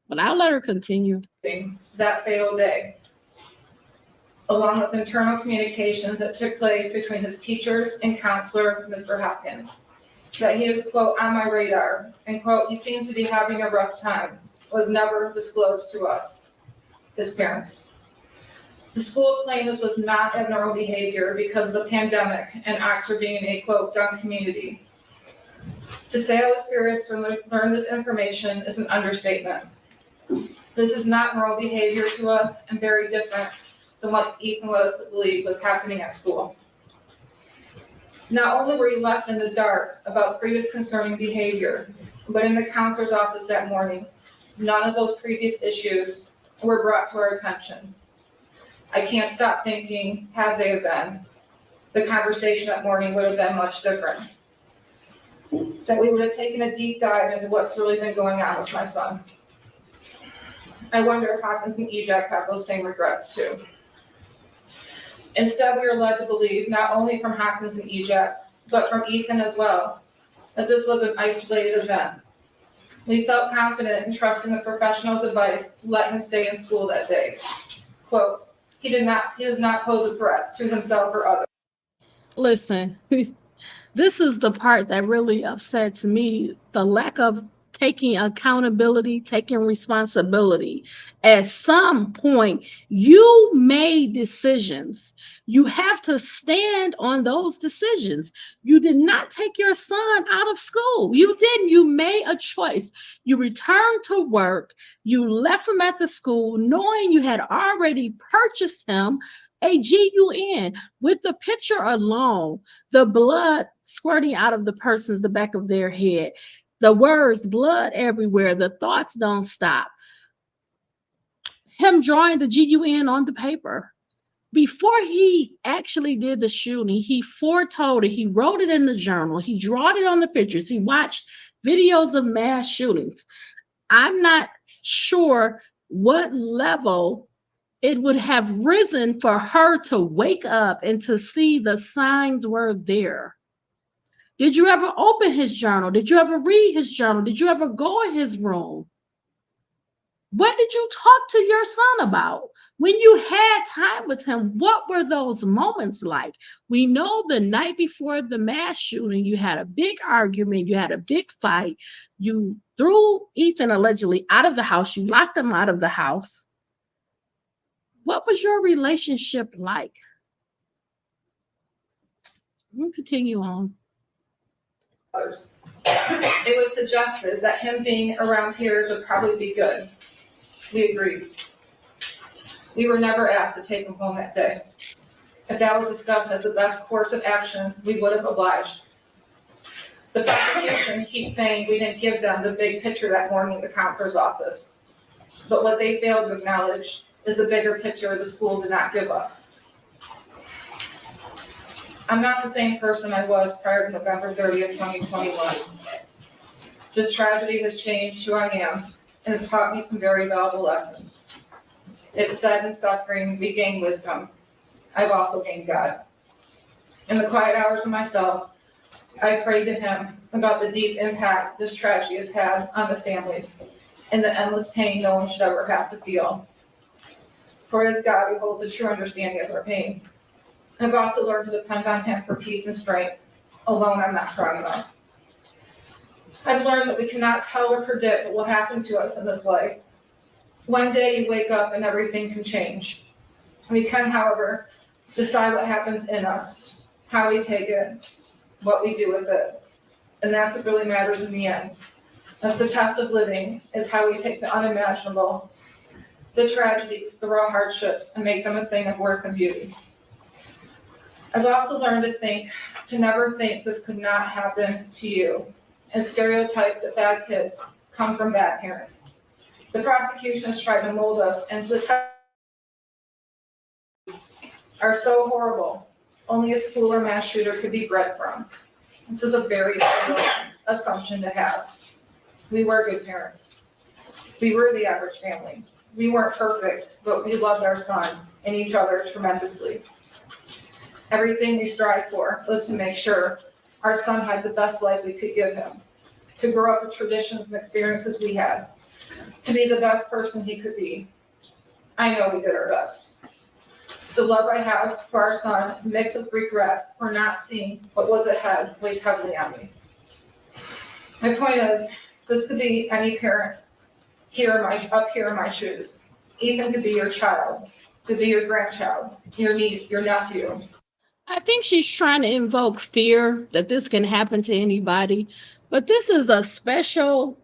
But I'll let her continue. That fatal day, along with internal communications that took place between his teachers and counselor, Mr. Hopkins, that he is, quote, on my radar, and, quote, he seems to be having a rough time, was never disclosed to us, his parents. The school claimed this was not abnormal behavior because of the pandemic and Oxford being a, quote, gun community. To say I was curious to learn this information is an understatement. This is not normal behavior to us and very different than what Ethan led us to believe was happening at school. Not only were you left in the dark about previous concerning behavior, but in the counselor's office that morning, none of those previous issues were brought to our attention. I can't stop thinking, had they been, the conversation that morning would have been much different. That we would have taken a deep dive into what's really been going on with my son. I wonder if Hopkins and EJAC have those same regrets too. Instead, we were led to believe, not only from Hopkins and EJAC, but from Ethan as well, that this was an isolated event. We felt confident in trusting the professional's advice to let him stay in school that day. Quote, he does not pose a threat to himself or others. Listen, this is the part that really upsets me, the lack of taking accountability, taking responsibility. At some point, you made decisions. You have to stand on those decisions. You did not take your son out of school. You didn't. You made a choice. You returned to work. You left him at the school knowing you had already purchased him a GUN. With the picture alone, the blood squirting out of the back of their head, the words, blood everywhere, the thoughts don't stop. Him drawing the GUN on the paper. Before he actually did the shooting, he foretold it. He wrote it in the journal. He drawed it on the pictures. He watched videos of mass shootings. I'm not sure what level it would have risen for her to wake up and to see the signs were there. Did you ever open his journal? Did you ever read his journal? Did you ever go in his room? What did you talk to your son about? When you had time with him, what were those moments like? We know the night before the mass shooting, you had a big argument, you had a big fight. You threw Ethan allegedly out of the house. You locked him out of the house. What was your relationship like? We'll continue on. It was suggested that him being around peers would probably be good. We agreed. We were never asked to take him home that day. If that was discussed as the best course of action, we would have obliged. The prosecution keeps saying we didn't give them the big picture that morning in the counselor's office. But what they failed to acknowledge is the bigger picture the school did not give us. I'm not the same person I was prior to November 30th, 2021. This tragedy has changed who I am and has taught me some very valuable lessons. It's said in suffering we gain wisdom. I've also gained God. In the quiet hours of myself, I prayed to him about the deep impact this tragedy has had on the families and the endless pain no one should ever have to feel. For as God who holds a true understanding of our pain. I've also learned to depend on him for peace and strength. Alone, I'm not strong enough. I've learned that we cannot tell or predict what will happen to us in this life. One day you wake up and everything can change. We can, however, decide what happens in us, how we take it, what we do with it. And that's what really matters in the end. That's the test of living, is how we take the unimaginable, the tragedies, the raw hardships, and make them a thing of worth and beauty. I've also learned to never think this could not happen to you, and stereotype that bad kids come from bad parents. The prosecution has tried to mold us into the are so horrible. Only a school or mass shooter could be bred from. This is a very silly assumption to have. We were good parents. We were the average family. We weren't perfect, but we loved our son and each other tremendously. Everything we strived for was to make sure our son had the best life we could give him, to grow up with traditions and experiences we had, to be the best person he could be. I know we did our best. The love I have for our son, mixed with regret for not seeing what was ahead, weighs heavily on me. My point is, this could be any parent up here in my shoes. Ethan could be your child, could be your grandchild, your niece, your nephew. I think she's trying to invoke fear that this can happen to anybody, but this is a special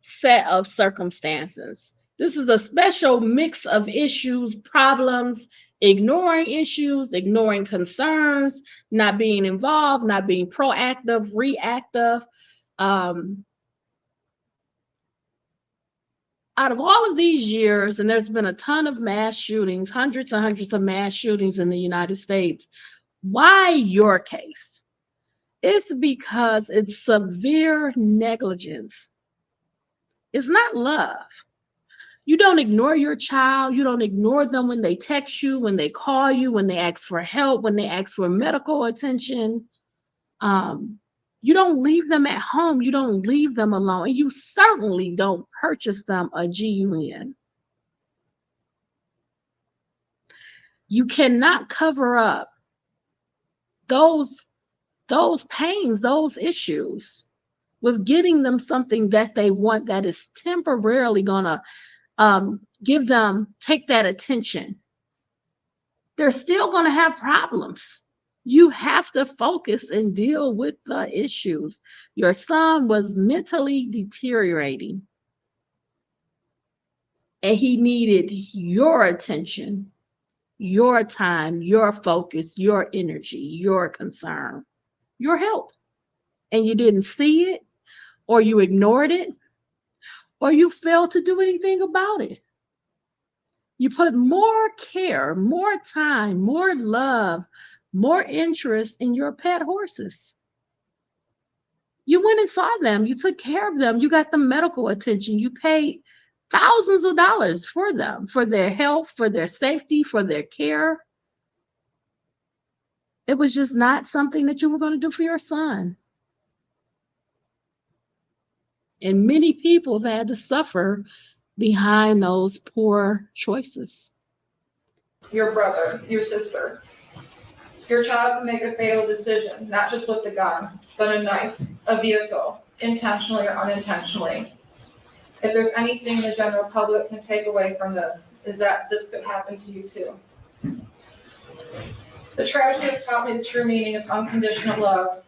set of circumstances. This is a special mix of issues, problems, ignoring issues, ignoring concerns, not being involved, not being proactive, reactive. Out of all of these years, and there's been a ton of mass shootings, hundreds and hundreds of mass shootings in the United States, why your case? It's because it's severe negligence. It's not love. You don't ignore your child. You don't ignore them when they text you, when they call you, when they ask for help, when they ask for medical attention. You don't leave them at home. You don't leave them alone. And you certainly don't purchase them a GUN. You cannot cover up those pains, those issues with getting them something that they want that is temporarily going to take that attention. They're still going to have problems. You have to focus and deal with the issues. Your son was mentally deteriorating, and he needed your attention, your time, your focus, your energy, your concern, your help. And you didn't see it, or you ignored it, or you failed to do anything about it. You put more care, more time, more love, more interest in your pet horses. You went and saw them. You took care of them. You got the medical attention. You paid thousands of dollars for them, for their health, for their safety, for their care. It was just not something that you were going to do for your son. And many people have had to suffer behind those poor choices. Your brother, your sister. Your child can make a fatal decision, not just with the gun, but a knife, a vehicle, intentionally or unintentionally. If there's anything the general public can take away from this, is that this could happen to you too. The tragedy has taught me the true meaning of unconditional love,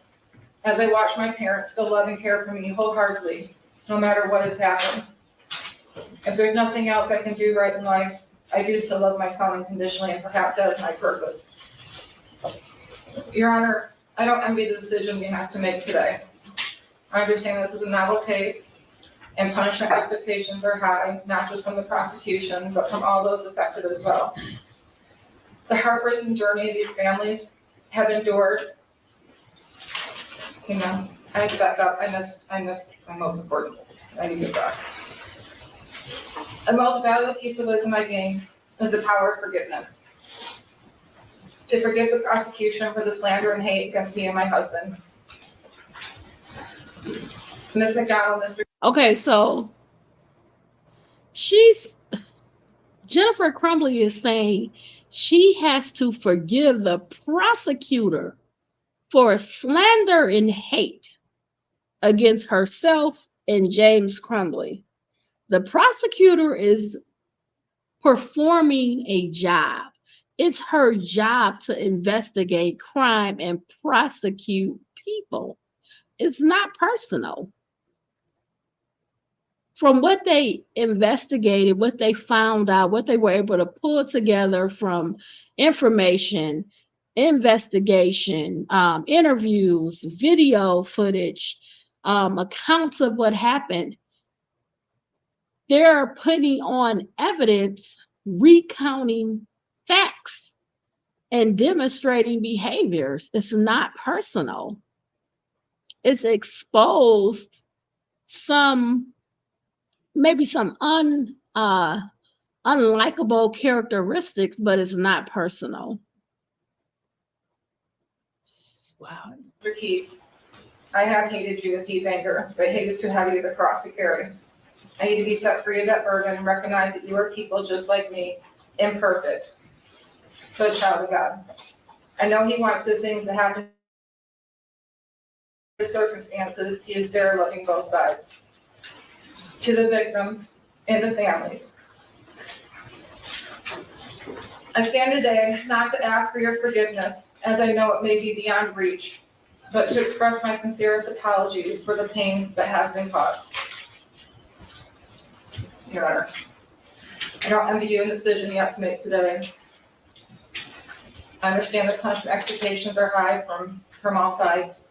as I watch my parents still love and care for me wholeheartedly, no matter what has happened. If there's nothing else I can do right in life, I do still love my son unconditionally, and perhaps that is my purpose. Your Honor, I don't envy the decision we have to make today. I understand this is a novel case, and punishment expectations are high, not just from the prosecution, but from all those affected as well. The heartbreaking journey these families have endured, I need to back up. I missed my most important. I need to back. The most valuable piece of wisdom I gained is the power of forgiveness. To forgive the prosecution for the slander and hate against me and my husband. Ms. McDonald, Mr. Okay, so Jennifer Crumbley is saying she has to forgive the prosecutor for slander and hate against herself and James Crumbley. The prosecutor is performing a job. It's her job to investigate crime and prosecute people. It's not personal. From what they investigated, what they found out, what they were able to pull together from information, investigation, interviews, video footage, accounts of what happened, they're putting on evidence, recounting facts, and demonstrating behaviors. It's not personal. It's exposed maybe some unlikable characteristics, but it's not personal. Wow. Mr. Keys, I have hated you with deep anger, but hate is too heavy of a cross to carry. I need to be set free of that burden and recognize that you are people just like me, imperfect, but a child of God. I know He wants good things to happen. In the circumstances, He is there loving both sides. To the victims and the families. I stand today not to ask for your forgiveness, as I know it may be beyond reach, but to express my sincerest apologies for the pain that has been caused. Your Honor, I don't envy you in the decision you have to make today. I understand that punishment expectations are high from all sides.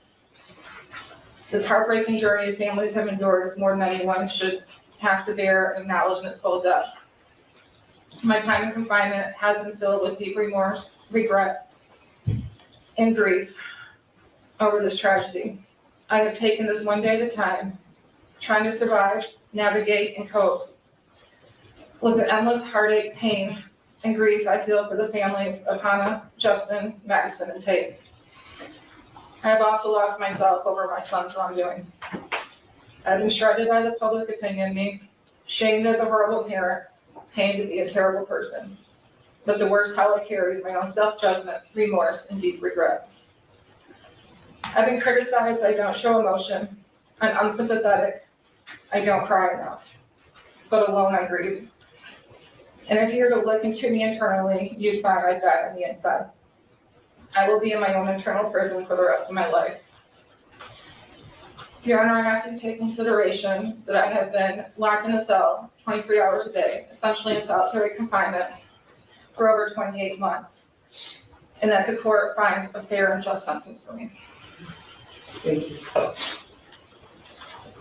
This heartbreaking journey families have endured is more than anyone should have to bear and acknowledge in its full depth. My time in confinement has been filled with deep remorse, regret, and grief over this tragedy. I have taken this one day at a time, trying to survive, navigate, and cope with the endless heartache, pain, and grief I feel for the families of Hannah, Justin, Madison, and Tate. I have also lost myself over my son's wrongdoing. I've been shredded by the public opinion of me, shamed as a horrible parent, pained to be a terrible person. But the worst how I carry is my own self-judgment, remorse, and deep regret. I've been criticized that I don't show emotion. I'm unsympathetic. I don't cry enough. But alone I grieve. And if you were to look into me internally, you'd find I die on the inside. I will be in my own internal prison for the rest of my life. Your Honor, I'm asking you to take consideration that I have been locked in a cell 23 hours a day, essentially in solitary confinement for over 28 months, and that the court finds a fair and just sentence for me. Thank you.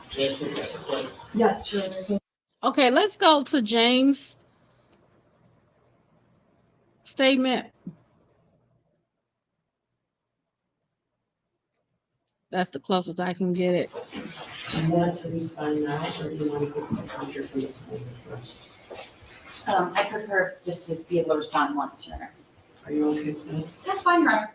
Jennifer, yes, support. Yes, sure. Okay, let's go to James' statement. That's the closest I can get it. Do you want to respond now, or do you want to get the counter from the statement first? I prefer just to be able to respond once, Your Honor. Are you okay with that? That's fine, Your Honor.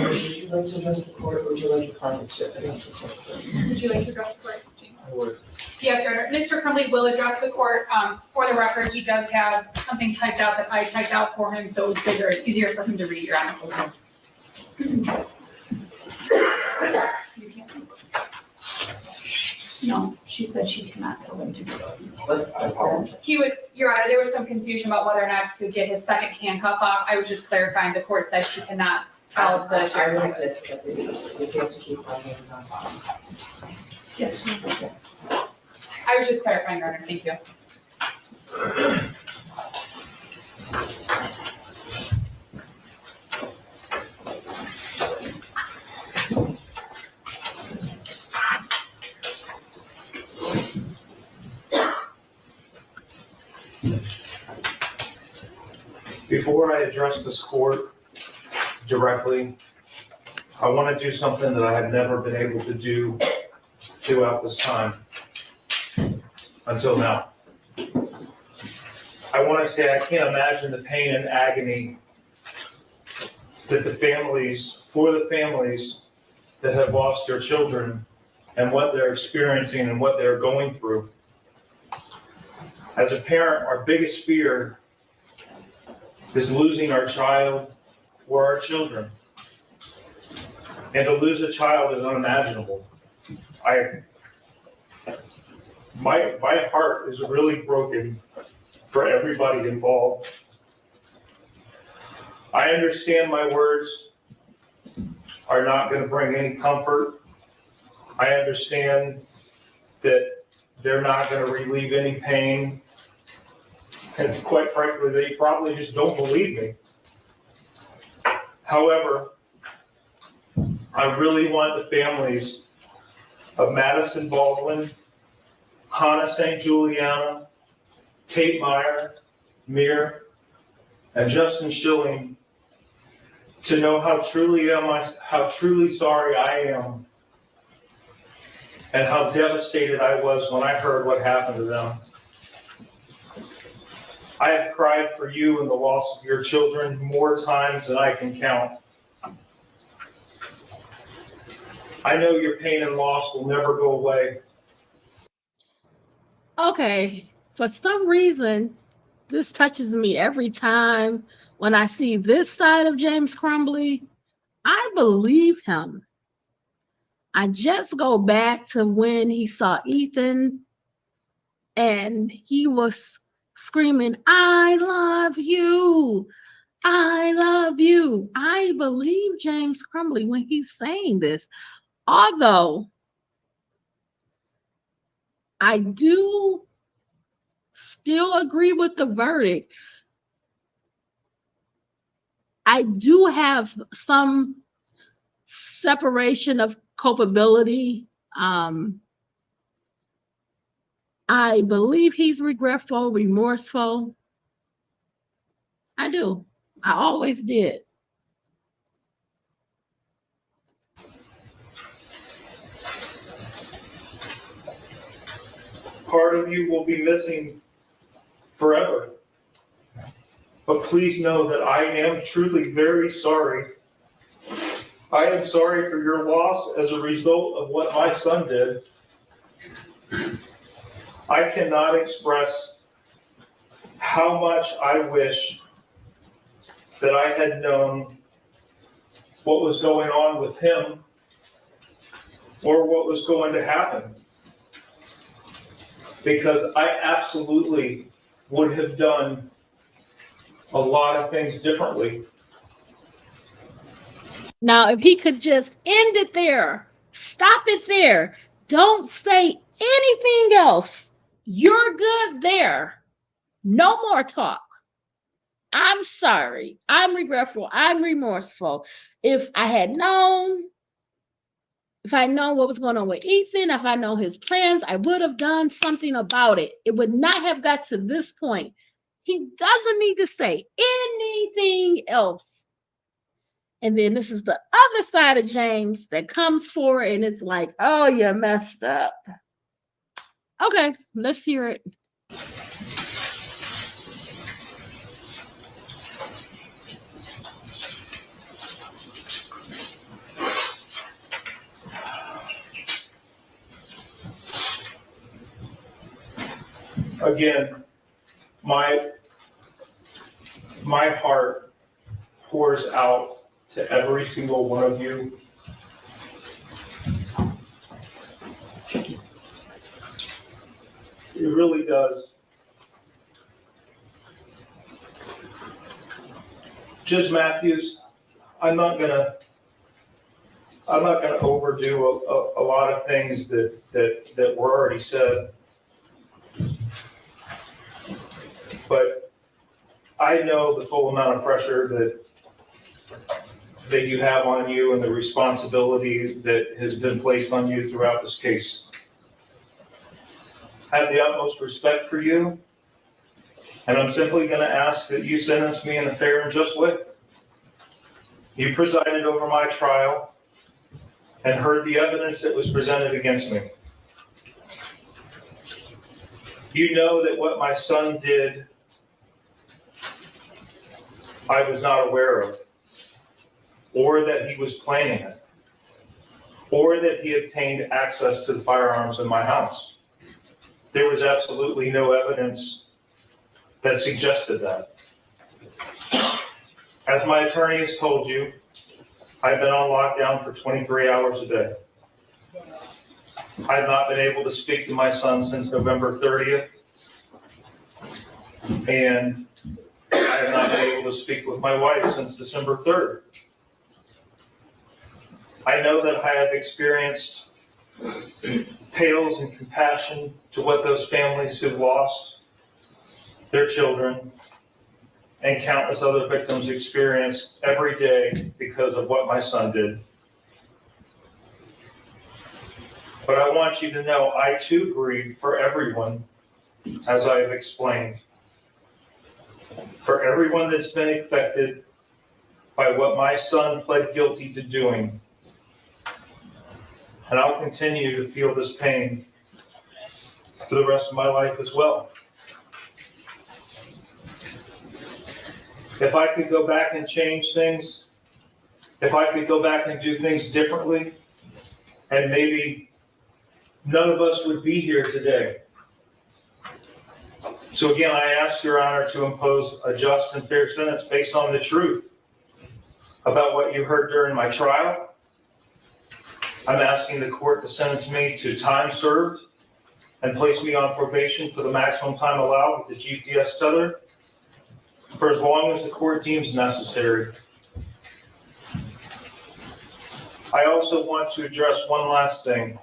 Would you like to address the court, or would you like your client to address the court first? Would you like to address the court, James? I would. Yes, Your Honor. Mr. Crumbley will address the court. For the record, he does have something typed out that I typed out for him, so it's bigger, it's easier for him to read, Your Honor. You can't. No, she said she cannot go into. That's all. He would, Your Honor, there was some confusion about whether or not he could get his second handcuff off. I was just clarifying, the court said she cannot tell the I sheriff's like office. this, does he have to keep on hand on? Yes. I was just clarifying, Your Honor, thank you. Before I address this court directly, I want to do something that I have never been able to do throughout this time until now. I want to say I can't imagine the pain and agony that for the families that have lost their children and what they're experiencing and what they're going through. As a parent, our biggest fear is losing our child or our children. And to lose a child is unimaginable. My heart is really broken for everybody involved. I understand my words are not going to bring any comfort. I understand that they're not going to relieve any pain. And quite frankly, they probably just don't believe me. However, I really want the families of Madison Baldwin, Hannah St. Juliana, Tate Meyer, Mir, and Justin Schilling to know how truly sorry I am and how devastated I was when I heard what happened to them. I have cried for you and the loss of your children more times than I can count. I know your pain and loss will never go away. Okay, for some reason, this touches me every time when I see this side of James Crumbley. I believe him. I just go back to when he saw Ethan and he was screaming, "I love you. I love you." I believe James Crumbley when he's saying this. Although I do still agree with the verdict, I do have some separation of culpability. I believe he's regretful, remorseful. I do. I always did. Part of you will be missing forever. But please know that I am truly very sorry. I am sorry for your loss as a result of what my son did. I cannot express how much I wish that I had known what was going on with him or what was going to happen. Because I absolutely would have done a lot of things differently. Now, if he could just end it there, stop it there, don't say anything else. You're good there. No more talk. I'm sorry. I'm regretful. I'm remorseful. If I had known what was going on with Ethan, if I know his plans, I would have done something about it. It would not have got to this point. He doesn't need to say anything else. And then this is the other side of James that comes forward and it's like, oh, you messed up. Okay, let's hear it. Again, my heart pours out to every single one of you. It really does. Judge Matthews, I'm not gonna overdo a lot of things that were already said. But I know the full amount of pressure that you have on you and the responsibility that has been placed on you throughout this case. I have the utmost respect for you, and I'm simply going to ask that you sentence me in a fair and just way. You presided over my trial and heard the evidence that was presented against me. You know that what my son did, I was not aware of, or that he was planning it, or that he obtained access to the firearms in my house. There was absolutely no evidence that suggested that. As my attorney has told you, I've been on lockdown for 23 hours a day. I've not been able to speak to my son since November 30th. And I have not been able to speak with my wife since December 3rd. I know that I have experienced pales in compassion to what those families who've lost their children and countless other victims experience every day because of what my son did. But I want you to know I too grieve for everyone, as I have explained. For everyone that's been affected by what my son pled guilty to doing. And I'll continue to feel this pain for the rest of my life as well. If I could go back and change things, if I could go back and do things differently, and maybe none of us would be here today. So again, I ask Your Honor to impose a just and fair sentence based on the truth about what you heard during my trial. I'm asking the court to sentence me to time served and place me on probation for the maximum time allowed with the GPS tether for as long as the court deems necessary. I also want to address one last thing.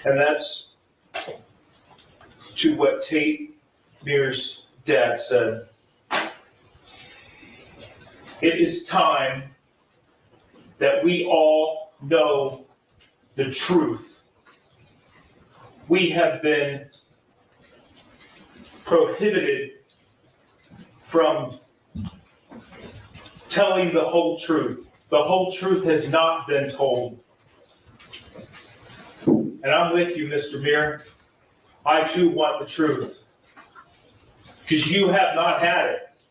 And that's to what Tate Mears' dad said. It is time that we all know the truth. We have been prohibited from telling the whole truth. The whole truth has not been told. And I'm with you, Mr. Meir. I too want the truth. Because you have not had it.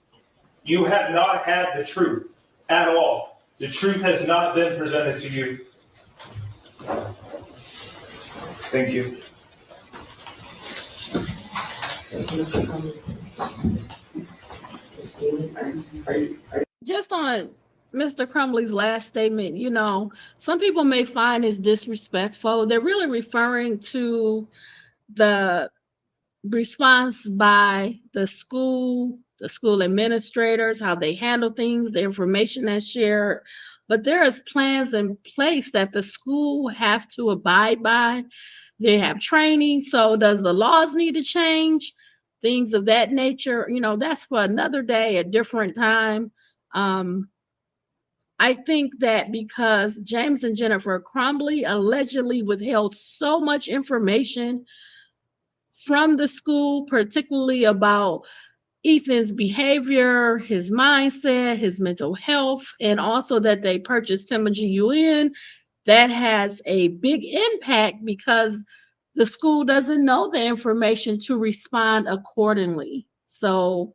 You have not had the truth at all. The truth has not been presented to you. Thank you. Mr. Crumbley. Are you? Just on Mr. Crumbley's last statement, you know, some people may find this disrespectful. They're really referring to the response by the school administrators, how they handle things, the information that's shared. But there is plans in place that the school have to abide by. They have training. So does the laws need to change? Things of that nature, you know, that's for another day, a different time. I think that because James and Jennifer Crumbley allegedly withheld so much information from the school, particularly about Ethan's behavior, his mindset, his mental health, and also that they purchased him a GUN, that has a big impact because the school doesn't know the information to respond accordingly. So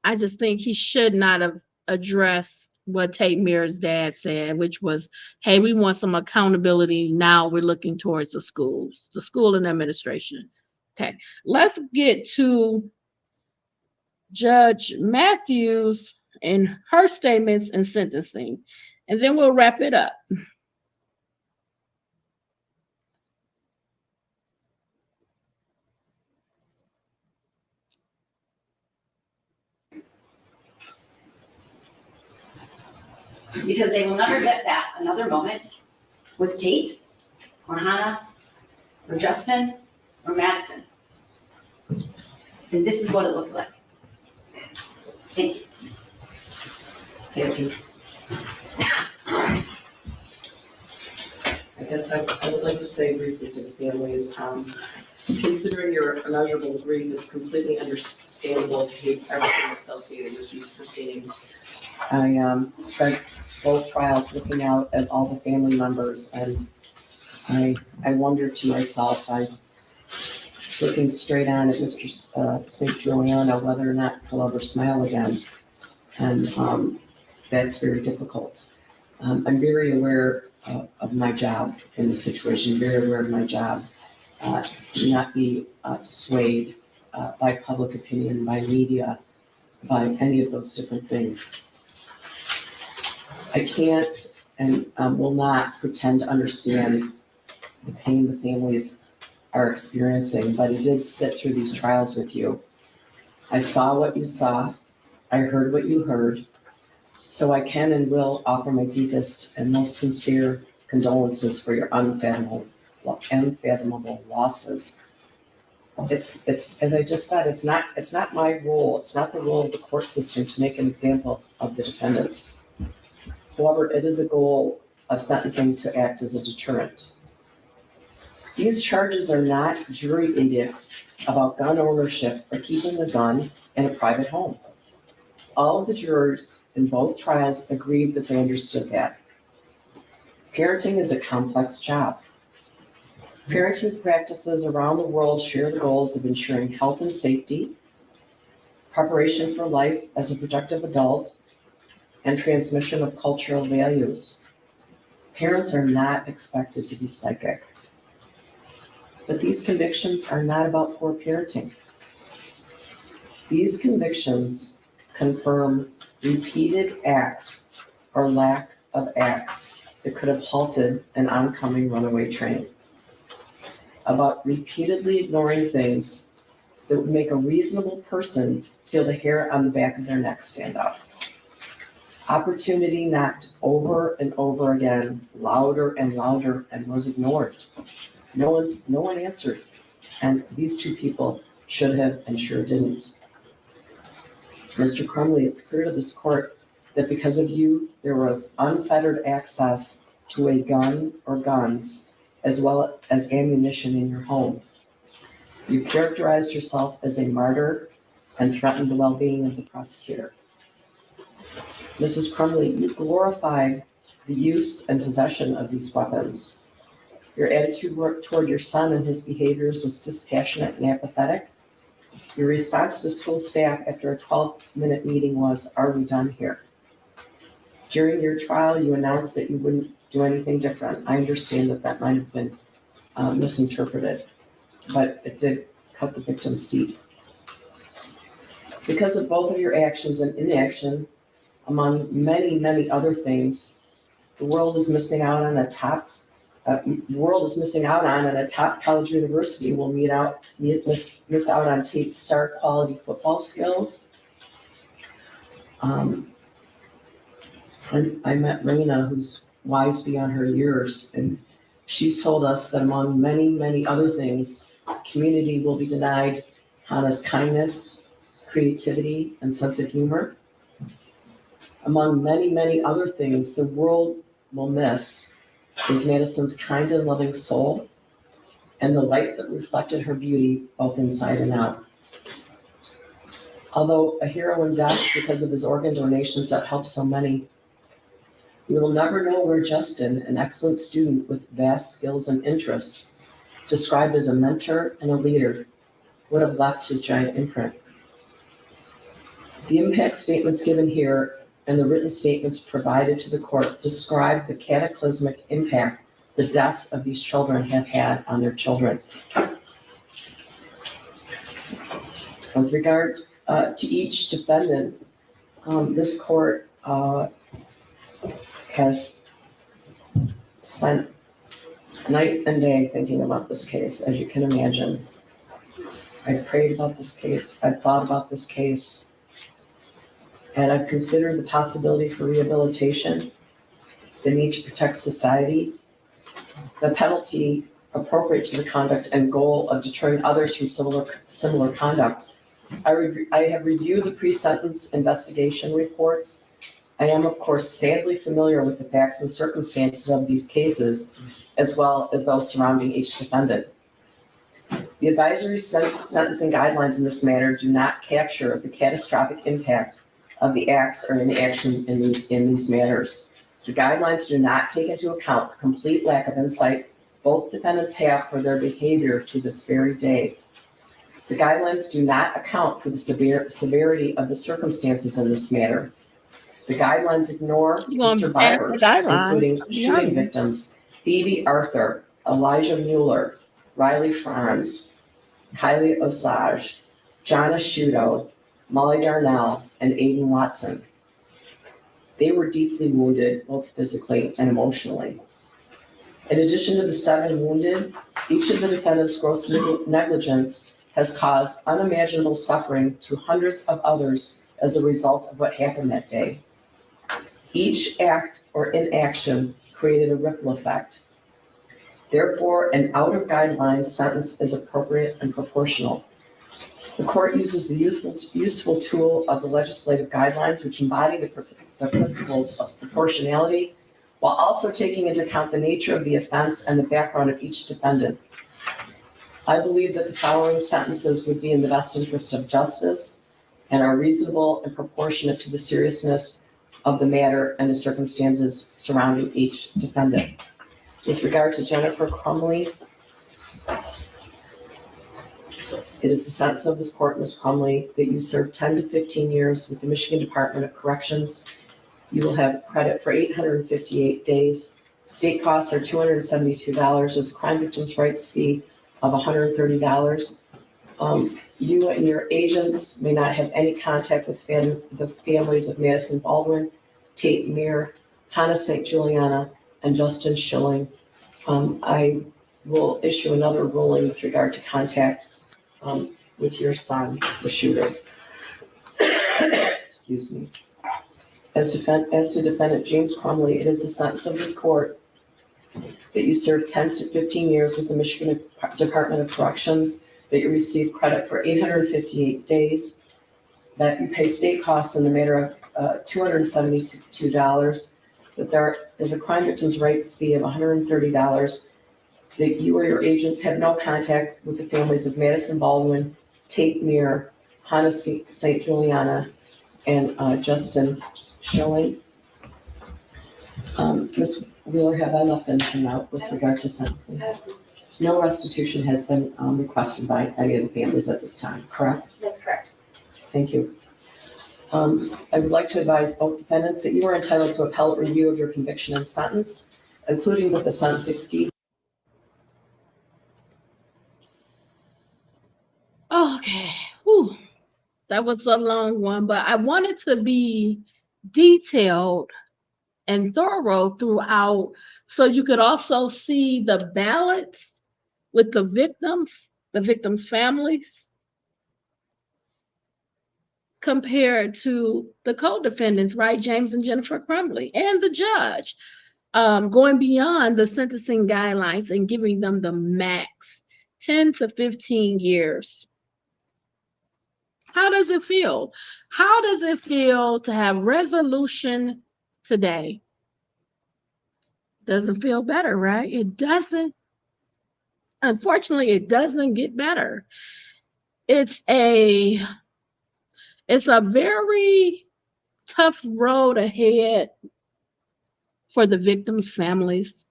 I just think he should not have addressed what Tate Mears' dad said, which was, hey, we want some accountability. Now we're looking towards the schools, the school and administration. Okay, let's get to Judge Matthews and her statements and sentencing, and then we'll wrap it up. Because they will never get back another moment with Tate or Hannah or Justin or Madison. And this is what it looks like. Thank you. Thank you. I guess I would like to say briefly to the families, considering your immeasurable grief, it's completely understandable to hate everything associated with these proceedings. I spent both trials looking out at all the family members, and I wonder to myself, I was looking straight on at Mr. St. Juliana, whether or not he'll ever smile again. And that's very difficult. I'm very aware of my job in this situation, very aware of my job. To not be swayed by public opinion, by media, by any of those different things. I can't and will not pretend to understand the pain the families are experiencing, but I did sit through these trials with you. I saw what you saw, I heard what you heard, so I can and will offer my deepest and most sincere condolences for your unfathomable losses. It's as I just said, it's not my role, it's not the role of the court system to make an example of the defendants. However, it is a goal of sentencing to act as a deterrent. These charges are not jury edicts about gun ownership or keeping the gun in a private home. All of the jurors in both trials agreed that they understood that. Parenting is a complex job. Parenting practices around the world share the goals of ensuring health and safety, preparation for life as a productive adult, and transmission of cultural values. Parents are not expected to be psychic. But these convictions are not about poor parenting. These convictions confirm repeated acts or lack of acts that could have halted an oncoming runaway train. About repeatedly ignoring things that would make a reasonable person feel the hair on the back of their neck stand up. Opportunity knocked over and over again, louder and louder, and was ignored. No one answered, and these two people should have and sure didn't. Mr. Crumbley, it's clear to this court that because of you, there was unfettered access to a gun or guns, as well as ammunition in your home. You characterized yourself as a martyr and threatened the well-being of the prosecutor. Mrs. Crumbley, you glorified the use and possession of these weapons. Your attitude toward your son and his behaviors was dispassionate and apathetic. Your response to school staff after a 12-minute meeting was, "Are we done here?" During your trial, you announced that you wouldn't do anything different. I understand that might have been misinterpreted, but it did cut the victims deep. Because of both of your actions and inaction, among many, many other things, the world is missing out on a top college university will miss out on Tate's star quality football skills. I met Raina, who's wise beyond her years, and she's told us that among many, many other things, community will be denied Hannah's kindness, creativity, and sense of humor. Among many, many other things, the world will miss is Madison's kind and loving soul and the light that reflected her beauty both inside and out. Although a hero in death because of his organ donations that helped so many, we will never know where Justin, an excellent student with vast skills and interests, described as a mentor and a leader, would have left his giant imprint. The impact statements given here and the written statements provided to the court describe the cataclysmic impact the deaths of these children have had on their children. With regard to each defendant, this court has spent night and day thinking about this case, as you can imagine. I've prayed about this case, I've thought about this case, and I've considered the possibility for rehabilitation, the need to protect society, the penalty appropriate to the conduct and goal of deterring others from similar conduct. I have reviewed the pre-sentence investigation reports. I am, of course, sadly familiar with the facts and circumstances of these cases, as well as those surrounding each defendant. The advisory sentencing guidelines in this matter do not capture the catastrophic impact of the acts or inaction in these matters. The guidelines do not take into account the complete lack of insight both defendants have for their behavior to this very day. The guidelines do not account for the severity of the circumstances in this matter. The guidelines ignore You the gonna add the survivors, guideline including behind shooting it. victims Phoebe Arthur, Elijah Mueller, Riley Franz, Kylie Osage, Jonna Shudo, Molly Darnell, and Aiden Watson. They were deeply wounded, both physically and emotionally. In addition to the 7 wounded, each of the defendants' gross negligence has caused unimaginable suffering to hundreds of others as a result of what happened that day. Each act or inaction created a ripple effect. Therefore, an out-of-guidelines sentence is appropriate and proportional. The court uses the useful tool of the legislative guidelines, which embody the principles of proportionality, while also taking into account the nature of the offense and the background of each defendant. I believe that the following sentences would be in the best interest of justice and are reasonable and proportionate to the seriousness of the matter and the circumstances surrounding each defendant. With regard to Jennifer Crumbley, it is the sentence of this court, Ms. Crumbley, that you serve 10 to 15 years with the Michigan Department of Corrections. You will have credit for 858 days. State costs are $272. There's a crime victims' rights fee of $130. You and your agents may not have any contact with the families of Madison Baldwin, Tate Meir, Hannah St. Juliana, and Justin Schilling. I will issue another ruling with regard to contact with your son, the shooter. Excuse me. As to defendant James Crumbley, it is the sentence of this court that you serve 10 to 15 years with the Michigan Department of Corrections, that you receive credit for 858 days, that you pay state costs in the matter of $272, that there is a crime victims' rights fee of $130, that you or your agents have no contact with the families of Madison Baldwin, Tate Meir, Hannah St. Juliana, and Justin Schilling. Ms. Wheeler, have I left anything out with regard to sentencing? No restitution has been requested by any of the families at this time, correct? That's correct. Thank you. I would like to advise both defendants that you are entitled to appellate review of your conviction and sentence, including with the sentence exceed. Okay. Whew. That was a long one, but I wanted to be detailed and thorough throughout so you could also see the balance with the victims' families, compared to the co-defendants, right? James and Jennifer Crumbley, and the judge, going beyond the sentencing guidelines and giving them the max 10 to 15 years. How does it feel? How does it feel to have resolution today? Doesn't feel better, right? It doesn't. Unfortunately, it doesn't get better. It's a very tough road ahead for the victims' families.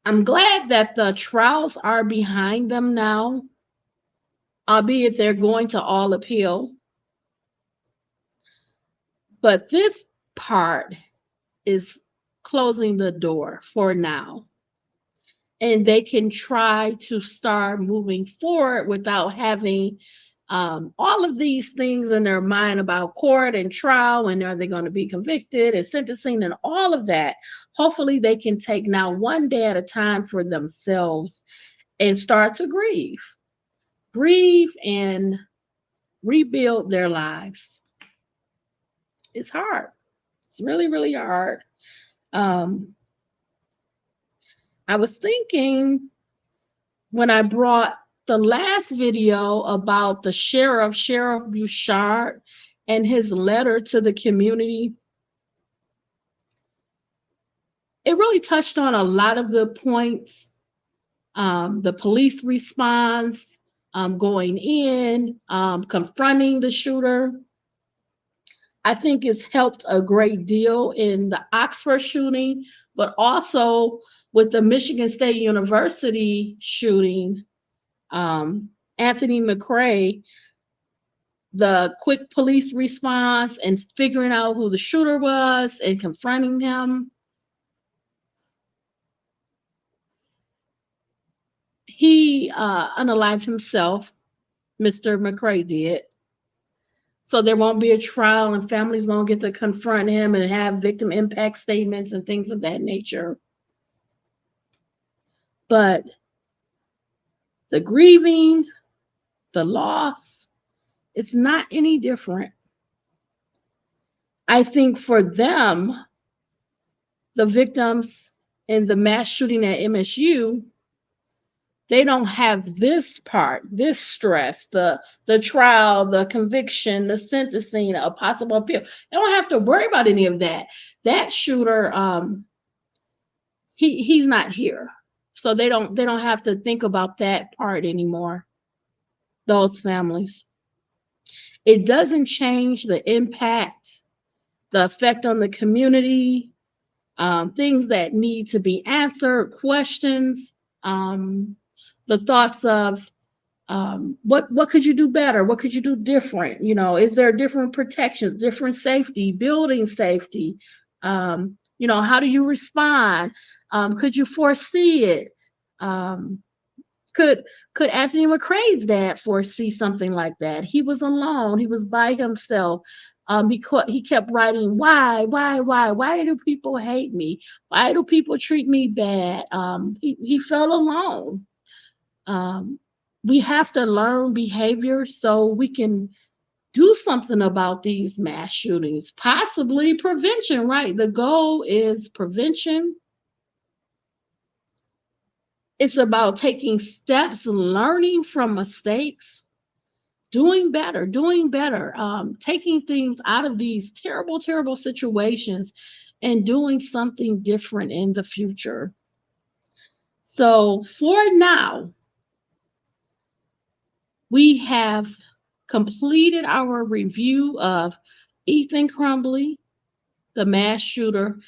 I'm glad that the trials are behind them now, albeit they're going to all appeal. But this part is closing the door for now. And they can try to start moving forward without having all of these things in their mind about court and trial, and are they going to be convicted and sentencing and all of that. Hopefully they can take now one day at a time for themselves and start to grieve and rebuild their lives. It's hard. It's really, really hard. I was thinking when I brought the last video about the Sheriff Bouchard, and his letter to the community, it really touched on a lot of good points. The police response, going in, confronting the shooter, I think it's helped a great deal in the Oxford shooting, but also with the Michigan State University shooting, Anthony McRae, the quick police response and figuring out who the shooter was and confronting him. He unalived himself, Mr. McRae did. So there won't be a trial and families won't get to confront him and have victim impact statements and things of that nature. But the grieving, the loss, it's not any different. I think for them, the victims in the mass shooting at MSU, they don't have this part, this stress, the trial, the conviction, the sentencing, a possible appeal. They don't have to worry about any of that. That shooter, he's not here. So they don't have to think about that part anymore, those families. It doesn't change the impact, the effect on the community, things that need to be answered, questions, the thoughts of what could you do better? What could you do different? You know, is there different protections, different safety, building safety? You know, how do you respond? Could you foresee it? Could Anthony McRae's dad foresee something like that? He was alone. He was by himself. He kept writing, why do people hate me? Why do people treat me bad? He felt alone. We have to learn behavior so we can do something about these mass shootings, possibly prevention, right? The goal is prevention. It's about taking steps, learning from mistakes, doing better, taking things out of these terrible, terrible situations and doing something different in the future. So for now, we have completed our review of Ethan Crumbley, the mass shooter,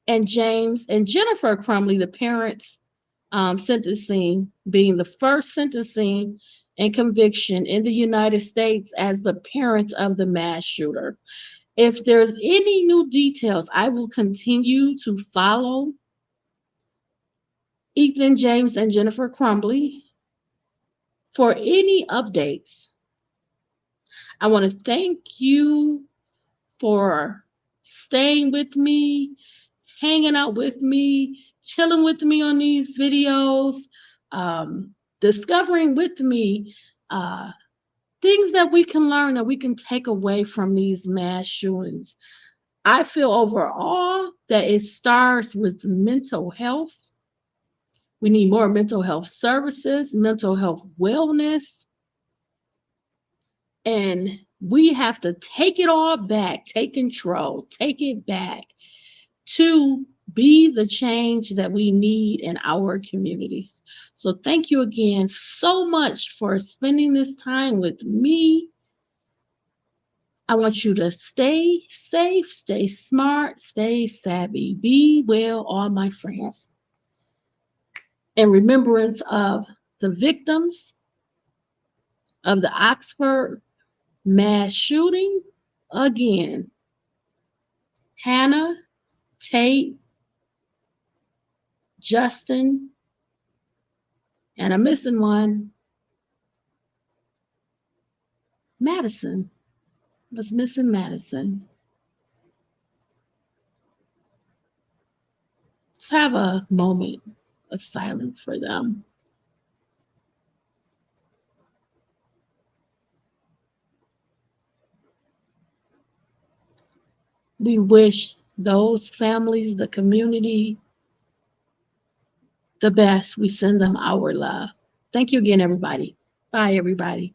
and James and Jennifer Crumbley, the parents, sentencing, being the first sentencing and conviction in the United States as the parents of the mass shooter. If there's any new details, I will continue to follow Ethan, James, and Jennifer Crumbley for any updates. I want to thank you for staying with me, hanging out with me, chilling with me on these videos, discovering with me things that we can learn, that we can take away from these mass shootings. I feel overall that it starts with mental health. We need more mental health services, mental health wellness, and we have to take it all back, take control, take it back to be the change that we need in our communities. So thank you again so much for spending this time with me. I want you to stay safe, stay smart, stay savvy. Be well, all my friends. In remembrance of the victims of the Oxford mass shooting, again, Hannah, Tate, Justin, and I'm missing one, Madison. I was missing Madison. Let's have a moment of silence for them. We wish those families, the community, the best. We send them our love. Thank you again, everybody. Bye, everybody.